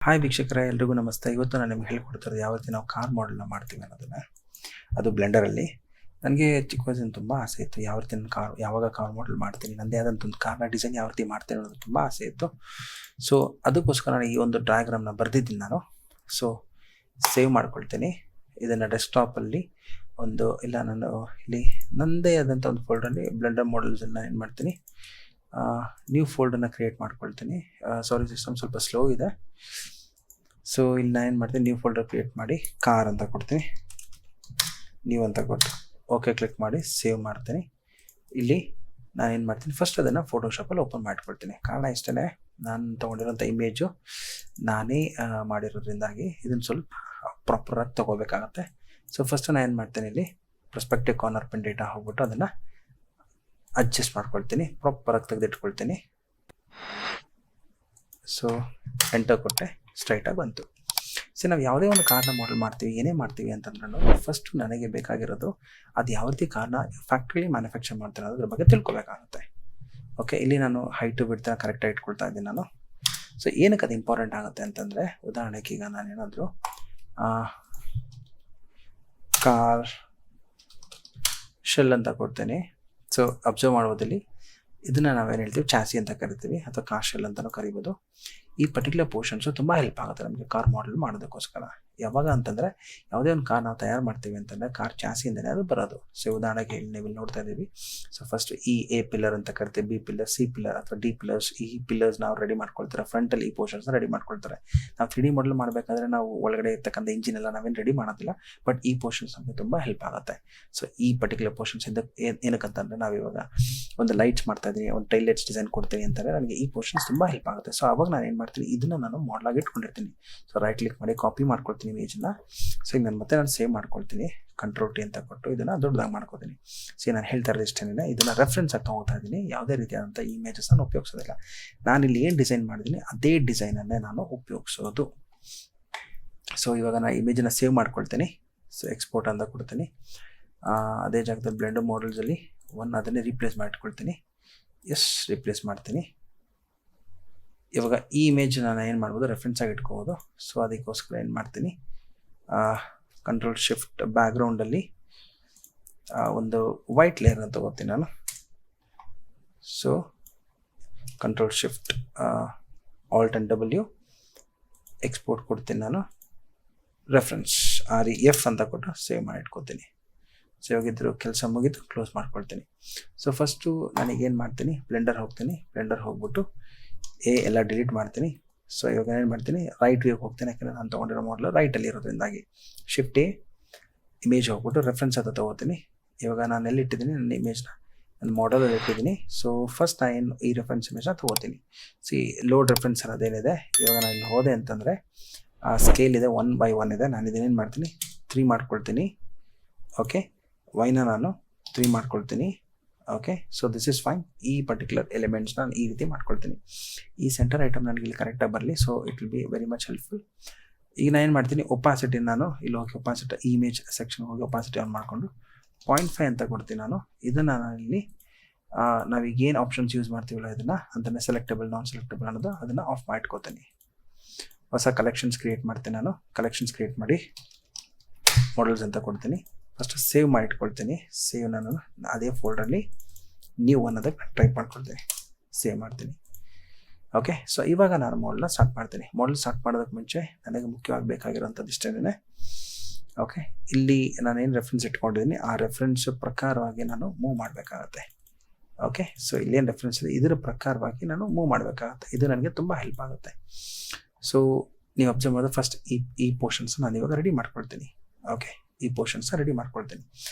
Hi ವೀಕ್ಷಕರೇ, ಎಲ್ರಿಗೂ ನಮಸ್ತೆ. ಇವತ್ತು ನಾನು ನಿಮ್ಗೆ ಹೇಳ್ಕೊಡ್ತಿರೋದು ಯಾವ ರೀತಿ ನಾವು ಕಾರ್ ಮಾಡೆಲ್ನ ಮಾಡ್ತೀವಿ ಅನ್ನೋದನ್ನು. ಅದು ಬ್ಲೆಂಡರಲ್ಲಿ. ನನಗೆ ಚಿಕ್ಕ ವಯಸ್ಸಿನ ತುಂಬ ಆಸೆ ಇತ್ತು, ಯಾವ ರೀತಿ ನಾನು ಯಾವಾಗ ಕಾರ್ ಮಾಡೆಲ್ ಮಾಡ್ತೀನಿ, ನನ್ನದೇ ಆದಂಥ ಒಂದು ಕಾರ್ನ ಡಿಸೈನ್ ಯಾವ ರೀತಿ ಮಾಡ್ತೀನಿ ಅನ್ನೋದು ತುಂಬ ಆಸೆ ಇತ್ತು. ಸೊ ಅದಕ್ಕೋಸ್ಕರ ನಾನು ಈ ಒಂದು ಡಯಾಗ್ರಾಮ್ನ ಬರೆದಿದ್ದೀನಿ ನಾನು. ಸೊ ಸೇವ್ ಮಾಡ್ಕೊಳ್ತೀನಿ ಇದನ್ನು ಡೆಸ್ಕ್ಟಾಪಲ್ಲಿ. ನಾನು ಇಲ್ಲಿ ನನ್ನದೇ ಆದಂಥ ಒಂದು ಫೋಲ್ಡ್ರಲ್ಲಿ ಬ್ಲೆಂಡರ್ ಮಾಡೆಲ್ಸನ್ನು ಏನು ಮಾಡ್ತೀನಿ, ನ್ಯೂ ಫೋಲ್ಡನ್ನು ಕ್ರಿಯೇಟ್ ಮಾಡ್ಕೊಳ್ತೀನಿ. ಸಾರಿ, ಸಿಸ್ಟಮ್ ಸ್ವಲ್ಪ ಸ್ಲೋ ಇದೆ. ಸೊ ಇಲ್ಲಿ ನಾನು ಏನು ಮಾಡ್ತೀನಿ, ನ್ಯೂ ಫೋಲ್ಡರ್ ಕ್ರಿಯೇಟ್ ಮಾಡಿ ಕಾರ್ ಅಂತ ಕೊಡ್ತೀನಿ, ನ್ಯೂ ಅಂತ ಕೊಟ್ಟು ಓಕೆ ಕ್ಲಿಕ್ ಮಾಡಿ ಸೇವ್ ಮಾಡ್ತೀನಿ. ಇಲ್ಲಿ ನಾನು ಏನು ಮಾಡ್ತೀನಿ, ಫಸ್ಟ್ ಅದನ್ನು ಫೋಟೋಶಾಪಲ್ಲಿ ಓಪನ್ ಮಾಡ್ಕೊಳ್ತೀನಿ. ಕಾರಣ ಇಷ್ಟೇ, ನಾನು ತೊಗೊಂಡಿರೋಂಥ ಇಮೇಜು ನಾನೇ ಮಾಡಿರೋದ್ರಿಂದಾಗಿ ಇದನ್ನು ಸ್ವಲ್ಪ ಪ್ರಾಪರಾಗಿ ತೊಗೋಬೇಕಾಗತ್ತೆ. ಸೊ ಫಸ್ಟ್ ನಾನು ಏನು ಮಾಡ್ತೀನಿ, ಇಲ್ಲಿ ಪರ್ಸ್ಪೆಕ್ಟಿವ್ ಕಾರ್ನರ್ ಪಿನ್ ಡೇಟಾ ಹೋಗ್ಬಿಟ್ಟು ಅದನ್ನು ಅಡ್ಜಸ್ಟ್ ಮಾಡ್ಕೊಳ್ತೀನಿ, ಪ್ರಾಪರಾಗಿ ತೆಗೆದಿಟ್ಕೊಳ್ತೀನಿ. ಸೊ ಎಂಟರ್ ಕೊಟ್ಟೆ, ಸ್ಟ್ರೈಟಾಗಿ ಬಂತು. ಸೊ ನಾವು ಯಾವುದೇ ಒಂದು ಕಾರ್ನ ಮಾಡೆಲ್ ಮಾಡ್ತೀವಿ, ಏನೇ ಮಾಡ್ತೀವಿ ಅಂತಂದ್ರೂ ಫಸ್ಟ್ ನನಗೆ ಬೇಕಾಗಿರೋದು ಅದು ಯಾವ ರೀತಿ ಕಾರ್ನ ಫ್ಯಾಕ್ಟ್ರಿಲಿ ಮ್ಯಾನುಫ್ಯಾಕ್ಚರ್ ಮಾಡ್ತಾರೆ ಅದ್ರ ಬಗ್ಗೆ ತಿಳ್ಕೊಬೇಕಾಗುತ್ತೆ. ಓಕೆ, ಇಲ್ಲಿ ನಾನು ಹೈಟು ಬಿಡ್ತಾ ಕರೆಕ್ಟಾಗಿ ಇಟ್ಕೊಳ್ತಾ ಇದ್ದೀನಿ ನಾನು. ಸೊ ಏನಕ್ಕೆ ಅದು ಇಂಪಾರ್ಟೆಂಟ್ ಆಗುತ್ತೆ ಅಂತಂದರೆ, ಉದಾಹರಣೆಗೆ ಈಗ ನಾನೇನಾದರೂ ಕಾರ್ ಶೆಲ್ ಅಂತ ಕೊಡ್ತೀನಿ. ಸೊ ಅಬ್ಸರ್ವ್ ಮಾಡೋದಲ್ಲಿ ಇದನ್ನು ನಾವೇನು ಹೇಳ್ತೀವಿ, ಚಾಸಿ ಅಂತ ಕರಿತೀವಿ ಅಥವಾ ಕಾರ್ ಶೆಲ್ ಅಂತಲೂ ಕರಿಬೋದು. ಈ ಪರ್ಟಿಕ್ಯುಲರ್ ಪೋರ್ಷನ್ಸು ತುಂಬ ಹೆಲ್ಪ್ ಆಗುತ್ತೆ ನಮಗೆ ಕಾರ್ ಮಾಡೆಲ್ ಮಾಡೋದಕ್ಕೋಸ್ಕರ. ಯಾವಾಗ ಅಂತಂದರೆ, ಯಾವುದೇ ಒಂದು ಕಾರ್ ನಾವು ತಯಾರು ಮಾಡ್ತೀವಿ ಅಂತಂದರೆ ಕಾರ್ ಚಾಸಿಯಿಂದಲೇ ಅದು ಬರೋದು. ಸೊ ಉದಾಹರಣೆಗೆ ಇಲ್ಲಿ ನೀವು ನೋಡ್ತಾ ಇದ್ದೀವಿ. ಸೊ ಫಸ್ಟ್ ಎ ಪಿಲ್ಲರ್ ಅಂತ ಕರಿತೀವಿ, ಬಿ ಪಿಲ್ಲರ್, ಸಿ ಪಿಲ್ಲರ್ ಅಥವಾ ಡಿ ಪಿಲ್ಲರ್ಸ್. ಈ ಪಿಲ್ಲರ್ಸ್ ನಾವು ರೆಡಿ ಮಾಡ್ಕೊಳ್ತಾರೆ, ಫ್ರಂಟಲ್ಲಿ ಈ ಪೋರ್ಷನ್ಸ್ನ ರೆಡಿ ಮಾಡ್ಕೊಳ್ತಾರೆ. ನಾವು 3D ಮಾಡೆಲ್ ಮಾಡಬೇಕಾದ್ರೆ ನಾವು ಒಳಗಡೆ ಇರ್ತಕ್ಕಂಥ ಇಂಜಿನ್ ಎಲ್ಲ ನಾವೇನು ರೆಡಿ ಮಾಡೋದಿಲ್ಲ, ಬಟ್ ಈ ಪೋರ್ಷನ್ಸ್ ನಮಗೆ ತುಂಬ ಹೆಲ್ಪ್ ಆಗುತ್ತೆ. ಸೊ ಈ ಪರ್ಟಿಕ್ಯುಲರ್ ಪೋರ್ಷನ್ಸ್ ಏನಕ್ಕಂತಂದರೆ, ನಾವಿವಾಗ ಒಂದು ಲೈಟ್ಸ್ ಮಾಡ್ತಾ ಇದ್ದೀನಿ, ಒಂದು ಟೈಲ್ ಲೈಟ್ಸ್ ಡಿಸೈನ್ ಕೊಡ್ತೀನಿ ಅಂತಂದರೆ ನನಗೆ ಈ ಪೋರ್ಷನ್ಸ್ ತುಂಬ ಹೆಲ್ಪ್ ಆಗುತ್ತೆ. ಸೊ ಅವಾಗ ನಾನು ಏನು ಮಾಡ್ತೀನಿ, ಇದನ್ನು ನಾನು ಮಾಡಲಾಗಿ ಇಟ್ಕೊಂಡಿರ್ತೀನಿ. ಸೊ ರೈಟ್ ಕ್ಲಿಕ್ ಮಾಡಿ ಕಾಪಿ ಮಾಡ್ಕೊಳ್ತೀನಿ ಇಮೇಜನ್ನ. ಸೊ ಈಗ ನಾನು ಸೇವ್ ಮಾಡ್ಕೊಳ್ತೀನಿ, ಕಂಟ್ರೋಲ್ ಟಿ ಅಂತ ಕೊಟ್ಟು ಇದನ್ನು ದೊಡ್ಡದಾಗಿ ಮಾಡ್ಕೊತೀನಿ. ಸೊ ನಾನು ಹೇಳ್ತಾ ಇರೋದು ಇಷ್ಟೇನೆ, ಇದನ್ನು ರೆಫರೆನ್ಸ್ ಆಗಿ ತೊಗೋತಾ ಇದ್ದೀನಿ. ಯಾವುದೇ ರೀತಿಯಾದಂಥ ಇಮೇಜಸ್ ನಾನು ಉಪಯೋಗಿಸೋದಿಲ್ಲ. ನಾನಿಲ್ಲಿ ಏನು ಡಿಸೈನ್ ಮಾಡಿದ್ದೀನಿ ಅದೇ ಡಿಸೈನನ್ನೇ ನಾನು ಉಪಯೋಗಿಸೋದು. ಸೊ ಇವಾಗ ನಾನು ಇಮೇಜನ್ನು ಸೇವ್ ಮಾಡ್ಕೊಳ್ತೀನಿ. ಸೊ ಎಕ್ಸ್ಪೋರ್ಟ್ ಅಂತ ಕೊಡ್ತೀನಿ. ಅದೇ ಜಾಗದಲ್ಲಿ ಬ್ಲೆಂಡರ್ ಮಾಡೆಲ್ಸಲ್ಲಿ ಅದನ್ನೇ ರೀಪ್ಲೇಸ್ ಮಾಡಿಟ್ಕೊಳ್ತೀನಿ. ರೀಪ್ಲೇಸ್ ಮಾಡ್ತೀನಿ. ಇವಾಗ ಈ ಇಮೇಜ್ ನಾನು ಏನು ಮಾಡ್ಬೋದು, ರೆಫರೆನ್ಸ್ ಆಗಿ ಇಟ್ಕೋಬೋದು. ಸೊ ಅದಕ್ಕೋಸ್ಕರ ಏನು ಮಾಡ್ತೀನಿ, ಕಂಟ್ರೋಲ್ ಶಿಫ್ಟ್ ಬ್ಯಾಕ್ಗ್ರೌಂಡಲ್ಲಿ ಒಂದು ವೈಟ್ ಲೇಯರ್ನ ತೊಗೋತೀನಿ ನಾನು. So control shift alt and W export ಕೊಡ್ತೀನಿ ನಾನು. ರೆಫರೆನ್ಸ್ REF ಅಂತ ಕೊಟ್ಟು ಸೇವ್ ಮಾಡಿ ಇಟ್ಕೊತೀನಿ. ಸೇವ್ ಆಗಿದ್ರು ಕೆಲಸ ಮುಗಿದು ಕ್ಲೋಸ್ ಮಾಡ್ಕೊಳ್ತೀನಿ. ಸೊ ಫಸ್ಟು ನನಗೇನು ಮಾಡ್ತೀನಿ, ಬ್ಲೆಂಡರ್ ಹೋಗ್ತೀನಿ. ಬ್ಲೆಂಡರ್ ಹೋಗ್ಬಿಟ್ಟು ಎಲ್ಲ ಡಿಲೀಟ್ ಮಾಡ್ತೀನಿ. ಸೊ ಇವಾಗ ಏನು ಮಾಡ್ತೀನಿ, ರೈಟ್ ವ್ಯೂಗೆ ಹೋಗ್ತೀನಿ, ಯಾಕಂದರೆ ನಾನು ತೊಗೊಂಡಿರೋ ಮಾಡಲು ರೈಟಲ್ಲಿ ಇರೋದ್ರಿಂದಾಗಿ. ಶಿಫ್ಟ್ ಇಮೇಜ್ ಹೋಗ್ಬಿಟ್ಟು ರೆಫರೆನ್ಸ್ ಅಂತ ತೊಗೋತೀನಿ. ಇವಾಗ ನಾನು ಎಲ್ಲಿಟ್ಟಿದ್ದೀನಿ ನನ್ನ ಇಮೇಜ್ನ, ನನ್ನ ಮಾಡಲಲ್ಲಿ ಇಟ್ಟಿದ್ದೀನಿ. ಸೊ ಫಸ್ಟ್ ನಾನು ಈ ರೆಫರೆನ್ಸ್ ಇಮೇಜ್ನ ತೊಗೋತೀನಿ. ಲೋಡ್ ರೆಫರೆನ್ಸ್ ಅನ್ನೋದೇನಿದೆ, ಇವಾಗ ನಾನು ಇಲ್ಲಿ ಹೋದೆ ಅಂತಂದರೆ ಸ್ಕೇಲ್ ಇದೆ, 1:1 ಇದೆ. ನಾನು ಇದನ್ನೇನು ಮಾಡ್ತೀನಿ, 3 ಮಾಡ್ಕೊಳ್ತೀನಿ. ಓಕೆ, ವೈನ ನಾನು 3 ಮಾಡ್ಕೊಳ್ತೀನಿ. Okay, so this is fine. ಈ ಪರ್ಟಿಕ್ಯುಲರ್ ಎಲಿಮೆಂಟ್ಸ್ನ ನಾನು ಈ ರೀತಿ ಮಾಡ್ಕೊಳ್ತೀನಿ. ಈ ಸೆಂಟರ್ ಐಟಮ್ ನನಗೆ ಇಲ್ಲಿ ಕರೆಕ್ಟಾಗಿ ಬರಲಿ. So it will be very much helpful. ಈಗ ನಾನು ಏನು ಮಾಡ್ತೀನಿ, ಒಪಾಸಿಟಿ ನಾನು ಇಲ್ಲಿ ಹೋಗಿ ಒಪಾಸಿಟಿ ಇಮೇಜ್ ಸೆಕ್ಷನ್ ಹೋಗಿ ಒಪಾಸಿಟಿ ಆನ್ ಮಾಡಿಕೊಂಡು 0.5 ಅಂತ ಕೊಡ್ತೀನಿ ನಾನು. ಇದನ್ನು ನಾನು ಇಲ್ಲಿ ನಾವೀಗ ಏನು ಆಪ್ಷನ್ಸ್ ಯೂಸ್ ಮಾಡ್ತೀವಲ್ಲ ಅದನ್ನು ಸೆಲೆಕ್ಟಬಲ್, ನಾನ್ ಸೆಲೆಕ್ಟಬಲ್ ಅನ್ನೋದು ಅದನ್ನು ಆಫ್ ಮಾಡಿಟ್ಕೋತೀನಿ. ಹೊಸ ಕಲೆಕ್ಷನ್ಸ್ ಕ್ರಿಯೇಟ್ ಮಾಡ್ತೀನಿ ನಾನು. ಕಲೆಕ್ಷನ್ಸ್ ಕ್ರಿಯೇಟ್ ಮಾಡಿ ಮಾಡೆಲ್ಸ್ ಅಂತ ಕೊಡ್ತೀನಿ. First save ಮಾಡಿಟ್ಕೊಳ್ತೀನಿ. ಸೇವ್ ನಾನು ಅದೇ ಫೋಲ್ಡರಲ್ಲಿ ನ್ಯೂ ಅನ್ನೋದಕ್ಕೆ ಟೈಪ್ ಮಾಡ್ಕೊಳ್ತೀನಿ, ಸೇವ್ ಮಾಡ್ತೀನಿ. ಓಕೆ, ಸೊ ಇವಾಗ ನಾನು ಮಾಡೆಲ್ನ ಸ್ಟಾರ್ಟ್ ಮಾಡ್ತೀನಿ. ಮಾಡೆಲ್ ಸ್ಟಾರ್ಟ್ ಮಾಡೋದಕ್ಕೆ ಮುಂಚೆ ನನಗೆ ಮುಖ್ಯವಾಗಿ ಬೇಕಾಗಿರೋಂಥದ್ದು ಇಷ್ಟೇನೆ. ಓಕೆ, ಇಲ್ಲಿ ನಾನೇನು ರೆಫರೆನ್ಸ್ ಇಟ್ಕೊಂಡಿದ್ದೀನಿ ಆ ರೆಫರೆನ್ಸ್ ಪ್ರಕಾರವಾಗಿ ನಾನು ಮೂವ್ ಮಾಡಬೇಕಾಗತ್ತೆ. ಓಕೆ, ಸೊ ಇಲ್ಲೇನು ರೆಫರೆನ್ಸ್ ಇದೆ ಇದರ ಪ್ರಕಾರವಾಗಿ ನಾನು ಮೂವ್ ಮಾಡಬೇಕಾಗತ್ತೆ. ಇದು ನನಗೆ ತುಂಬ ಹೆಲ್ಪ್ ಆಗುತ್ತೆ. ಸೊ ನೀವು ಅಬ್ಸರ್ವ್ ಮಾಡೋದು, ಫಸ್ಟ್ ಈ ಪೋರ್ಷನ್ಸ್ ನಾನು ಇವಾಗ ರೆಡಿ ಮಾಡ್ಕೊಳ್ತೀನಿ. ಓಕೆ, ಈ ಪೋರ್ಷನ್ಸ್ ರೆಡಿ ಮಾಡ್ಕೊಳ್ತೀನಿ.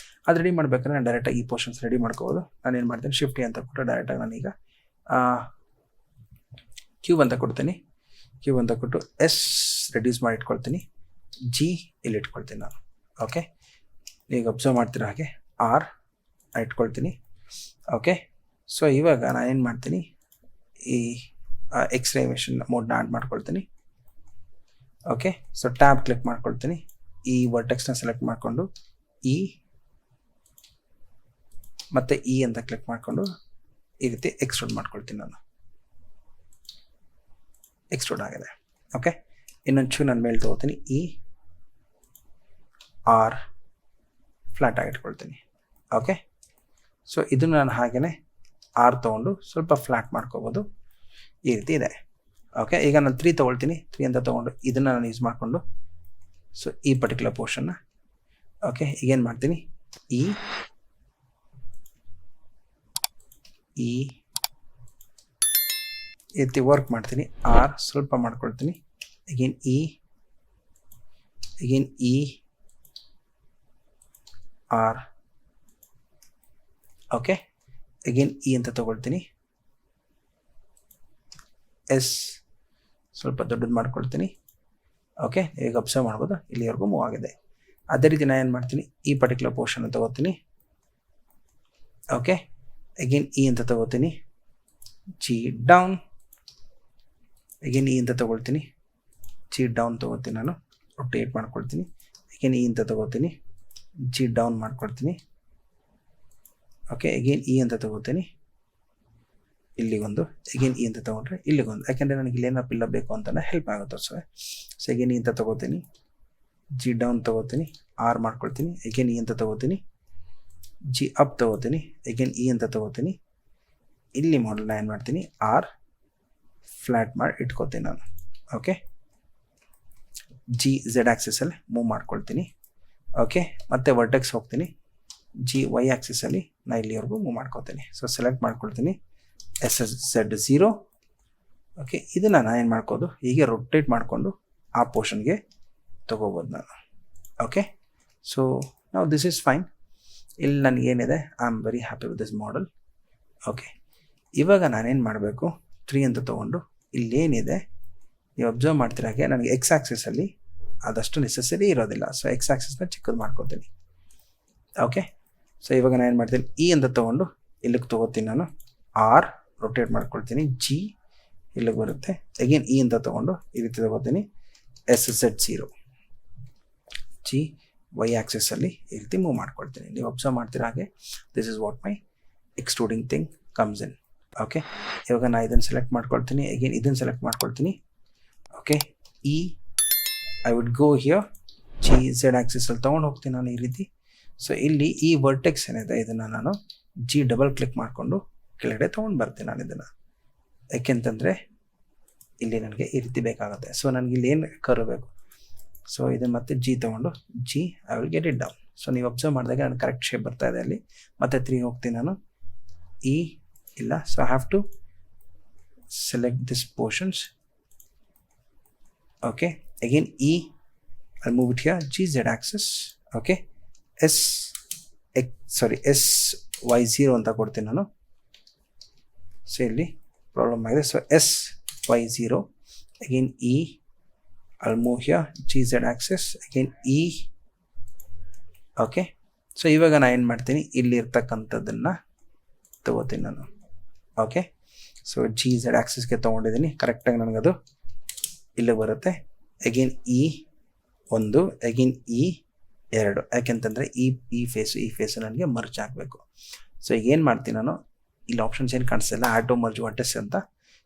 ಅದು ರೆಡಿ ಮಾಡ್ಬೇಕಾದ್ರೆ ನಾನು ಡೈರೆಕ್ಟಾಗಿ ಈ ಪೋರ್ಷನ್ಸ್ ರೆಡಿ ಮಾಡ್ಕೋಬೋದು. ನಾನು ಏನು ಮಾಡ್ತೀನಿ, ಶಿಫ್ಟ್ ಅಂತ ಕೊಟ್ಟು ಡೈರೆಕ್ಟಾಗಿ ನಾನೀಗ ಕ್ಯೂಬ್ ಅಂತ ಕೊಡ್ತೀನಿ. ಕ್ಯೂಬ್ ಅಂತ ಕೊಟ್ಟು ರೆಡ್ಯೂಸ್ ಮಾಡಿ ಇಟ್ಕೊಳ್ತೀನಿ. G ಇಲ್ಲಿ ಇಟ್ಕೊಳ್ತೀನಿ ನಾನು. ಓಕೆ, ಈಗ ಅಬ್ಸರ್ವ್ ಮಾಡ್ತಿರೋ ಹಾಗೆ R ಇಟ್ಕೊಳ್ತೀನಿ. ಓಕೆ, ಸೊ ಇವಾಗ ನಾನು ಏನು ಮಾಡ್ತೀನಿ, ಈ ಎಕ್ಸ್ರೇ ಮಿಷನ್ ಮೋಡ್ನ ಆ್ಯಡ್ ಮಾಡ್ಕೊಳ್ತೀನಿ. ಓಕೆ, ಸೊ ಟ್ಯಾಬ್ ಕ್ಲಿಕ್ ಮಾಡ್ಕೊಳ್ತೀನಿ. ಈ ವರ್ಟೆಕ್ಸ್ನ ಸೆಲೆಕ್ಟ್ ಮಾಡಿಕೊಂಡು ಮತ್ತು E ಅಂತ ಕ್ಲಿಕ್ ಮಾಡಿಕೊಂಡು ಈ ರೀತಿ ಎಕ್ಸ್ಟ್ರೂಡ್ ಮಾಡ್ಕೊಳ್ತೀನಿ ನಾನು. ಎಕ್ಸ್ಟ್ರೂಡ್ ಆಗಿದೆ. ಓಕೆ, ಇನ್ನೊಂಚೂರು ನಾನು ಮೇಲೆ ತೊಗೋತೀನಿ, ಈ ಆರ್ ಫ್ಲ್ಯಾಟ್ ಆಗಿ ಇಟ್ಕೊಳ್ತೀನಿ. ಓಕೆ, ಸೊ ಇದನ್ನು ನಾನು ಹಾಗೆಯೇ ಆರ್ ತೊಗೊಂಡು ಸ್ವಲ್ಪ ಫ್ಲ್ಯಾಟ್ ಮಾಡ್ಕೋಬೋದು. ಈ ರೀತಿ ಇದೆ. ಓಕೆ, ಈಗ ನಾನು 3 ತೊಗೊಳ್ತೀನಿ. 3 ಅಂತ ತೊಗೊಂಡು ಇದನ್ನು ನಾನು ಯೂಸ್ ಮಾಡಿಕೊಂಡು ಸೊ ಈ ಪರ್ಟಿಕ್ಯುಲರ್ ಪೋರ್ಷನ್ನ ಓಕೆ ಈಗೇನು ಮಾಡ್ತೀನಿ, ಈ ರೀತಿ ವರ್ಕ್ ಮಾಡ್ತೀನಿ. ಆರ್ ಸ್ವಲ್ಪ ಮಾಡ್ಕೊಳ್ತೀನಿ. ಅಗೇನ್ ಈ ಆರ್. ಓಕೆ, ಅಗೇನ್ ಈ ಅಂತ ತಗೊಳ್ತೀನಿ. ಎಸ್ ಸ್ವಲ್ಪ ದೊಡ್ಡದು ಮಾಡ್ಕೊಳ್ತೀನಿ. ಓಕೆ, ಈಗ ಅಬ್ಸರ್ವ್ ಮಾಡ್ಬೋದು ಇಲ್ಲಿವರೆಗೂ ಮೂವ್ ಆಗಿದೆ. ಅದೇ ರೀತಿ ನಾನು ಏನು ಮಾಡ್ತೀನಿ, ಈ ಪರ್ಟಿಕ್ಯುಲರ್ ಪೋರ್ಷನ್ ತಗೋತೀನಿ. ಓಕೆ, ಅಗೇನ್ ಈ ಅಂತ ತಗೋತೀನಿ, ಜಿ ಡೌನ್. ಅಗೇನ್ ಈ ಅಂತ ತಗೊಳ್ತೀನಿ, ಜಿ ಡೌನ್ ತಗೋತೀನಿ. ನಾನು ರೊಟೇಟ್ ಮಾಡ್ಕೊಳ್ತೀನಿ. ಅಗೇನ್ ಈ ಅಂತ ತಗೋತೀನಿ, ಜಿ ಡೌನ್ ಮಾಡ್ಕೊಳ್ತೀನಿ. ಓಕೆ, ಅಗೇನ್ ಈ ಅಂತ ತಗೋತೀನಿ, ಇಲ್ಲಿಗೊಂದು. ಅಗೇನ್ ಈ ಅಂತ ತೊಗೊಂಡ್ರೆ ಇಲ್ಲಿಗೊಂದು, ಯಾಕೆಂದರೆ ನನಗೆ ಇಲ್ಲೇನೋ ಪಿಲ್ಲ ಬೇಕು ಅಂತಲೇ ಹೆಲ್ಪ್ ಆಗುತ್ತೆ. ಸೊ ಅಗೇನ್ ಈ ಅಂತ ತೊಗೋತೀನಿ, ಜಿ ಡೌನ್ ತೊಗೋತೀನಿ, ಆರ್ ಮಾಡ್ಕೊಳ್ತೀನಿ. ಅಗೇನ್ ಈ ಅಂತ ತೊಗೋತೀನಿ, ಜಿ ಅಪ್ ತೊಗೋತೀನಿ. ಅಗೇನ್ ಈ ಅಂತ ತೊಗೋತೀನಿ. ಇಲ್ಲಿ ಮಾಡಲ್ನ ಏನು ಮಾಡ್ತೀನಿ, ಆರ್ ಫ್ಲ್ಯಾಟ್ ಮಾಡಿ ಇಟ್ಕೋತೀನಿ ನಾನು. ಓಕೆ, ಜಿ ಝೆಡ್ ಆ್ಯಕ್ಸಿಸಲ್ಲಿ ಮೂವ್ ಮಾಡ್ಕೊಳ್ತೀನಿ. ಓಕೆ, ಮತ್ತೆ ವರ್ಟೆಕ್ಸ್ ಹೋಗ್ತೀನಿ. ಜಿ ವೈ ಆ್ಯಕ್ಸಿಸಲ್ಲಿ ನಾನು ಇಲ್ಲಿವರೆಗೂ ಮೂವ್ ಮಾಡ್ಕೋತೀನಿ. ಸೊ ಸೆಲೆಕ್ಟ್ ಮಾಡ್ಕೊಳ್ತೀನಿ, SS0. ಓಕೆ, ಇದನ್ನು ನಾನು ಏನು ಮಾಡ್ಕೋದು, ಹೀಗೆ ರೊಟೇಟ್ ಮಾಡಿಕೊಂಡು ಆ ಪೋರ್ಷನ್ಗೆ ತೊಗೋಬೋದು ನಾನು. ಓಕೆ, ಸೊ ನಾವು ದಿಸ್ ಈಸ್ ಫೈನ್. ಇಲ್ಲಿ ನನಗೇನಿದೆ, I am very happy with this model. Okay, ಇವಾಗ ನಾನೇನು ಮಾಡಬೇಕು, 3 ಅಂತ ತೊಗೊಂಡು ಇಲ್ಲೇನಿದೆ ನೀವು ಅಬ್ಸರ್ವ್ ಮಾಡ್ತಿರಾಗೆ ನನಗೆ ಎಕ್ಸ್ ಆ್ಯಕ್ಸಿಸಲ್ಲಿ ಆದಷ್ಟು ನೆಸೆಸರಿ ಇರೋದಿಲ್ಲ. ಸೊ ಎಕ್ಸ್ ಆ್ಯಕ್ಸಿಸ್ನ ಚಿಕ್ಕದು ಮಾಡ್ಕೋತೀನಿ. ಓಕೆ, ಸೊ ಇವಾಗ ನಾನು ಏನು ಮಾಡ್ತೀನಿ, ಈ ಅಂತ ತೊಗೊಂಡು ಇಲ್ಲಿಗೆ ತೊಗೋತೀನಿ ನಾನು. ಆರ್ ರೊಟೇಟ್ ಮಾಡ್ಕೊಳ್ತೀನಿ, ಜಿ ಇಲ್ಲಿಗೆ ಬರುತ್ತೆ. ಅಗೇನ್ ಈ ಅಂತ ತೊಗೊಂಡು ಈ ರೀತಿ ತೊಗೋತೀನಿ, SS0. ಜಿ ವೈ ಆ್ಯಕ್ಸಿಸಲ್ಲಿ ಈ ರೀತಿ ಮೂವ್ ಮಾಡ್ಕೊಳ್ತೀನಿ. ನೀವು ಅಬ್ಸರ್ವ್ ಮಾಡ್ತೀರ ಹಾಗೆ this is what my extruding thing comes in. Okay, ಇವಾಗ ನಾನು ಇದನ್ನು ಸೆಲೆಕ್ಟ್ ಮಾಡ್ಕೊಳ್ತೀನಿ. ಅಗೇನ್ ಇದನ್ನು ಸೆಲೆಕ್ಟ್ ಮಾಡ್ಕೊಳ್ತೀನಿ. ಓಕೆ, ಈ I would go here, G Z ಆ್ಯಕ್ಸಿಸಲ್ಲಿ ತೊಗೊಂಡು ಹೋಗ್ತೀನಿ ನಾನು ಈ ರೀತಿ. ಸೊ ಇಲ್ಲಿ ಈ ವರ್ಟೆಕ್ಸ್ ಏನಿದೆ ಇದನ್ನು ನಾನು ಜಿ ಡಬಲ್ ಕ್ಲಿಕ್ ಮಾಡಿಕೊಂಡು ಕೆಳಗಡೆ ತೊಗೊಂಡು ಬರ್ತೀನಿ ನಾನು ಇದನ್ನು. ಯಾಕೆಂತಂದರೆ ಇಲ್ಲಿ ನನಗೆ ಈ ರೀತಿ ಬೇಕಾಗುತ್ತೆ. ಸೊ ನನಗೆ ಇಲ್ಲಿ ಏನು ಕರ್ವ್ ಬೇಕು, ಸೊ ಇದನ್ನು ಮತ್ತೆ ಜಿ ತೊಗೊಂಡು G I will get it down. So ನೀವು ಅಬ್ಸರ್ವ್ ಮಾಡಿದಾಗ ನನಗೆ ಕರೆಕ್ಟ್ ಶೇಪ್ ಬರ್ತಾ ಇದೆ. ಅಲ್ಲಿ ಮತ್ತೆ 3 ಹೋಗ್ತೀನಿ ನಾನು. ಈ ಇಲ್ಲ, so I have to select this portions. Okay, again ಈ I move it here, G Z axis. Okay, SY0 ಅಂತ ಕೊಡ್ತೀನಿ ನಾನು. ಸೊ ಇಲ್ಲಿ ಪ್ರಾಬ್ಲಮ್ ಆಗಿದೆ. ಸೊ SY0, ಅಗೇನ್ ಈ I'll move here, GZ axis, again E. Okay, so ಇವಾಗ ನಾನು ಏನು ಮಾಡ್ತೀನಿ, ಇಲ್ಲಿ ಇರ್ತಕ್ಕಂಥದ್ದನ್ನು ತೊಗೋತೀನಿ ನಾನು. ಓಕೆ, ಸೊ GZ ಆ್ಯಕ್ಸಿಸ್ಗೆ ತೊಗೊಂಡಿದ್ದೀನಿ. ಕರೆಕ್ಟಾಗಿ ನನಗದು ಇಲ್ಲಿ ಬರುತ್ತೆ. Again E1, again E2. ಯಾಕೆಂತಂದರೆ ಈ ಫೇಸು ನನಗೆ ಮರ್ಜ್ ಆಗಬೇಕು. ಸೊ ಈಗ ಏನು ಮಾಡ್ತೀನಿ ನಾನು, ಇಲ್ಲಿ ಆಪ್ಷನ್ಸ್ ಏನು ಕಾಣಿಸ್ತಿಲ್ಲ, ಆಟೋ ಮರ್ಜ್ ವರ್ಟೆಕ್ಸ್ ಅಂತ.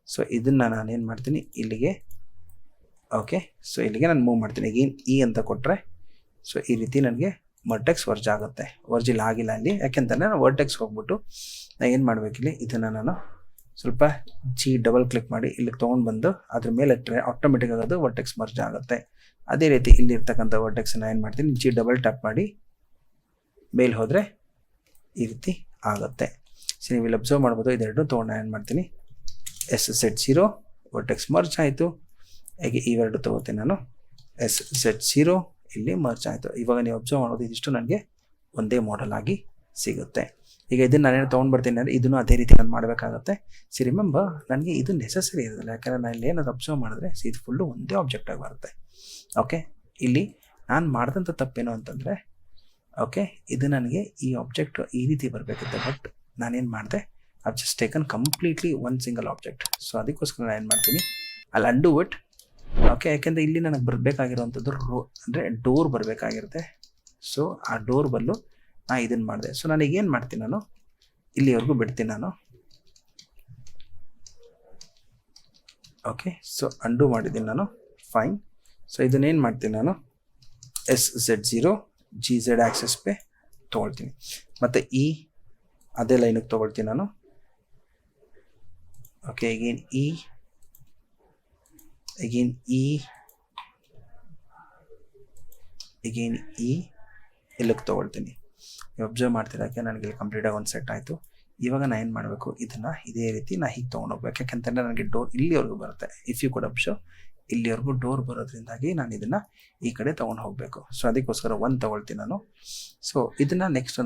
ಸೊ ಇದನ್ನು ನಾನು ಏನು ಮಾಡ್ತೀನಿ ಇಲ್ಲಿಗೆ. ಓಕೆ, ಸೊ ಇಲ್ಲಿಗೆ ನಾನು ಮೂವ್ ಮಾಡ್ತೀನಿ. ಅಗೇನ್ E ಅಂತ ಕೊಟ್ಟರೆ ಸೊ ಈ ರೀತಿ ನನಗೆ ವರ್ಟೆಕ್ಸ್ ವರ್ಜ್ ಆಗುತ್ತೆ. ವರ್ಜ್ ಇಲ್ಲಿ ಆಗಿಲ್ಲ ಅಲ್ಲಿ, ಯಾಕೆಂತಂದರೆ ನಾನು ವರ್ಟೆಕ್ಸ್ ಹೋಗ್ಬಿಟ್ಟು ನಾನು ಏನು ಮಾಡಬೇಕಿಲ್ಲಿ, ಇದನ್ನು ನಾನು ಸ್ವಲ್ಪ ಜಿ ಡಬಲ್ ಕ್ಲಿಕ್ ಮಾಡಿ ಇಲ್ಲಿಗೆ ತೊಗೊಂಡು ಬಂದು ಅದ್ರ ಮೇಲೆ ಇಟ್ಟರೆ ಆಟೋಮೆಟಿಕ್ ಆಗೋದು ವರ್ಟೆಕ್ಸ್ ಮರ್ಜ್ ಆಗುತ್ತೆ. ಅದೇ ರೀತಿ ಇಲ್ಲಿರ್ತಕ್ಕಂಥ ವರ್ಟೆಕ್ಸನ್ನು ಏನು ಮಾಡ್ತೀನಿ, ಜಿ ಡಬಲ್ ಟ್ಯಾಪ್ ಮಾಡಿ ಮೇಲೆ ಹೋದರೆ ಈ ರೀತಿ ಆಗುತ್ತೆ. ಸೊ ನೀವು ಇಲ್ಲಿ ಅಬ್ಸರ್ವ್ ಮಾಡ್ಬೋದು, ಇದೆರಡು ತೊಗೊಂಡು ನಾನು ಏನು ಮಾಡ್ತೀನಿ, SZ0 ವರ್ಟೆಕ್ಸ್ ಮರ್ಜ್ ಆಯಿತು. ಹಾಗೆ ಇವೆರಡು ತೊಗೋತೀನಿ ನಾನು, SZ0 ಇಲ್ಲಿ ಮರ್ಜ್ ಆಯಿತು. ಇವಾಗ ನೀವು ಅಬ್ಸರ್ವ್ ಮಾಡೋದು ಇದಿಷ್ಟು ನನಗೆ ಒಂದೇ ಮಾಡೆಲ್ ಆಗಿ ಸಿಗುತ್ತೆ. ಈಗ ಇದನ್ನು ನಾನೇನು ತೊಗೊಂಡು ಬರ್ತೀನಿ ಅಂದರೆ ಇದನ್ನು ಅದೇ ರೀತಿ ನಾನು ಮಾಡಬೇಕಾಗತ್ತೆ. ಸಿ ರಿಮೆಂಬರ್, ನನಗೆ ಇದು ನೆಸಸರಿ ಇರೋದಿಲ್ಲ, ಯಾಕಂದರೆ ನಾನು ಇಲ್ಲಿ ಏನಾದ್ರು ಅಬ್ಸರ್ವ್ ಮಾಡಿದ್ರೆ ಇದು ಫುಲ್ಲು ಒಂದೇ ಆಬ್ಜೆಕ್ಟಾಗಿ ಬರುತ್ತೆ. ಓಕೆ, ಇಲ್ಲಿ ನಾನು ಮಾಡಿದಂಥ ತಪ್ಪೇನು ಅಂತಂದರೆ, ಓಕೆ, ಇದು ನನಗೆ ಈ ಆಬ್ಜೆಕ್ಟ್ ಈ ರೀತಿ ಬರಬೇಕಿತ್ತು, ಬಟ್ ನಾನೇನು ಮಾಡಿದೆ, I've just taken completely one single object. So ಅದಕ್ಕೋಸ್ಕರ ನಾನು ಏನು ಮಾಡ್ತೀನಿ, ಅಲ್ಲಿ ಅಂಡು ಇಟ್. ಓಕೆ, ಯಾಕೆಂದರೆ ಇಲ್ಲಿ ನನಗೆ ಬರಬೇಕಾಗಿರೋವಂಥದ್ದು ಅಂದರೆ ಡೋರ್ ಬರಬೇಕಾಗಿರುತ್ತೆ. ಸೊ ಆ ಡೋರ್ ಬದಲು ನಾನು ಇದನ್ನು ಮಾಡಿದೆ. ಸೊ ನನಗೇನು ಮಾಡ್ತೀನಿ, ನಾನು ಇಲ್ಲಿವರೆಗೂ ಬಿಡ್ತೀನಿ ನಾನು. ಓಕೆ, ಸೊ ಅಂಡು ಮಾಡಿದ್ದೀನಿ ನಾನು. ಫೈನ್. ಸೊ ಇದನ್ನೇನು ಮಾಡ್ತೀನಿ ನಾನು SZ0 GZ ಆಕ್ಸಸ್ ಪೇ ತೊಗೊಳ್ತೀನಿ. ಮತ್ತು ಅದೇ ಲೈನಿಗೆ ತೊಗೊಳ್ತೀನಿ ನಾನು. ಓಕೆ, ಅಗೇನ್ ಇಲ್ಲಿಗೆ ತೊಗೊಳ್ತೀನಿ. ನೀವು ಅಬ್ಸರ್ವ್ ಮಾಡ್ತಿರೋಕ್ಕೆ ನನಗೆ ಇಲ್ಲಿ ಕಂಪ್ಲೀಟಾಗಿ ಒಂದು ಸೆಟ್ ಆಯಿತು. ಇವಾಗ ನಾನು ಏನು ಮಾಡಬೇಕು, ಇದನ್ನು ಇದೇ ರೀತಿ ನಾನು ಹೀಗೆ ತೊಗೊಂಡೋಗ್ಬೇಕು. ಯಾಕೆಂತಂದರೆ ನನಗೆ ಡೋರ್ ಇಲ್ಲಿವರೆಗೂ ಬರುತ್ತೆ. ಇಫ್ ಯು ಕುಡ್ ಅಬ್ಸರ್ವ್, ಇಲ್ಲಿವರೆಗೂ ಡೋರ್ ಬರೋದ್ರಿಂದಾಗಿ ನಾನು ಇದನ್ನು ಈ ಕಡೆ ತೊಗೊಂಡು ಹೋಗಬೇಕು. ಸೊ ಅದಕ್ಕೋಸ್ಕರ 1 ತೊಗೊಳ್ತೀನಿ ನಾನು. ಸೊ ಇದನ್ನು ನೆಕ್ಸ್ಟ್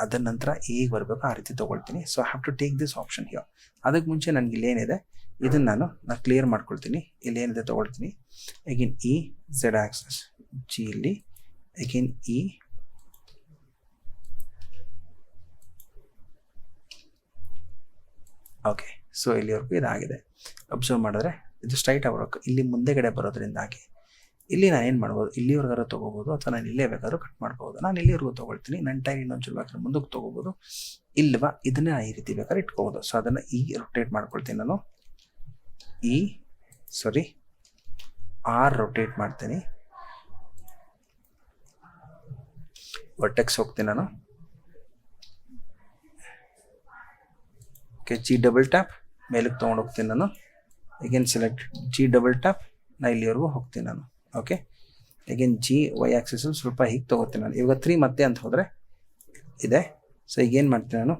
ಅದರ ನಂತರ ಹೇಗೆ ಬರಬೇಕು ಆ ರೀತಿ ತೊಗೊಳ್ತೀನಿ. So I have to take this option here. ಅದಕ್ಕೆ ಮುಂಚೆ ನನಗೆ ಇಲ್ಲೇನಿದೆ ಇದನ್ನು ನಾನು ಕ್ಲಿಯರ್ ಮಾಡ್ಕೊಳ್ತೀನಿ. ಇಲ್ಲೇನಿದೆ ತೊಗೊಳ್ತೀನಿ. ಅಗೇನ್ Z ಆಕ್ಸಸ್ G ಇಲ್ಲಿ, ಅಗೇನ್ ಓಕೆ. ಸೊ ಇಲ್ಲಿವರೆಗೂ ಇದಾಗಿದೆ. ಅಬ್ಸರ್ವ್ ಮಾಡಿದ್ರೆ ಇದು ಸ್ಟ್ರೈಟ್ ಆಗಬೇಕು. ಇಲ್ಲಿ ಮುಂದೆಗಡೆ ಬರೋದ್ರಿಂದಾಗಿ ಇಲ್ಲಿ ನಾನು ಏನು ಮಾಡ್ಬೋದು, ಇಲ್ಲಿವರೆಗಾದ್ರೂ ತೊಗೋಬೋದು ಅಥವಾ ನಾನು ಇಲ್ಲೇ ಬೇಕಾದ್ರೂ ಕಟ್ ಮಾಡ್ಬೋದು. ನಾನು ಇಲ್ಲಿವರೆಗೂ ತೊಗೊಳ್ತೀನಿ. ನನ್ನ ಟೈರ್ ಇನ್ನೊಂಚೂರು ಬೇಕಾದ್ರೆ ಮುಂದಕ್ಕೆ ತೊಗೋಬೋದು, ಇಲ್ವಾ ಇದನ್ನೇ ಈ ರೀತಿ ಬೇಕಾದ್ರೆ ಇಟ್ಕೋಬೋದು. ಸೊ ಅದನ್ನು ರೊಟೇಟ್ ಮಾಡ್ಕೊಳ್ತೀನಿ ನಾನು. R ರೊಟೇಟ್ ಮಾಡ್ತೀನಿ. ವರ್ಟೆಕ್ಸ್ ಹೋಗ್ತೀನಿ ನಾನು. ಓಕೆ, G ಡಬಲ್ ಟ್ಯಾಪ್ ಮೇಲಕ್ಕೆ ತೊಗೊಂಡು ಹೋಗ್ತೀನಿ ನಾನು. Again select G double tap, ನಾನು ಇಲ್ಲಿವರೆಗೂ ಹೋಗ್ತೀನಿ ನಾನು. ಓಕೆ, ಅಗೇನ್ GY ಆಕ್ಸಿಸ್ ಸ್ವಲ್ಪ ಹೀಗೆ ತೊಗೋತೀನಿ ನಾನು. ಇವಾಗ 3 ಮತ್ತೆ ಅಂತ ಹೋದರೆ ಇದೆ. ಸೊ ಈಗೇನು ಮಾಡ್ತೀನಿ ನಾನು,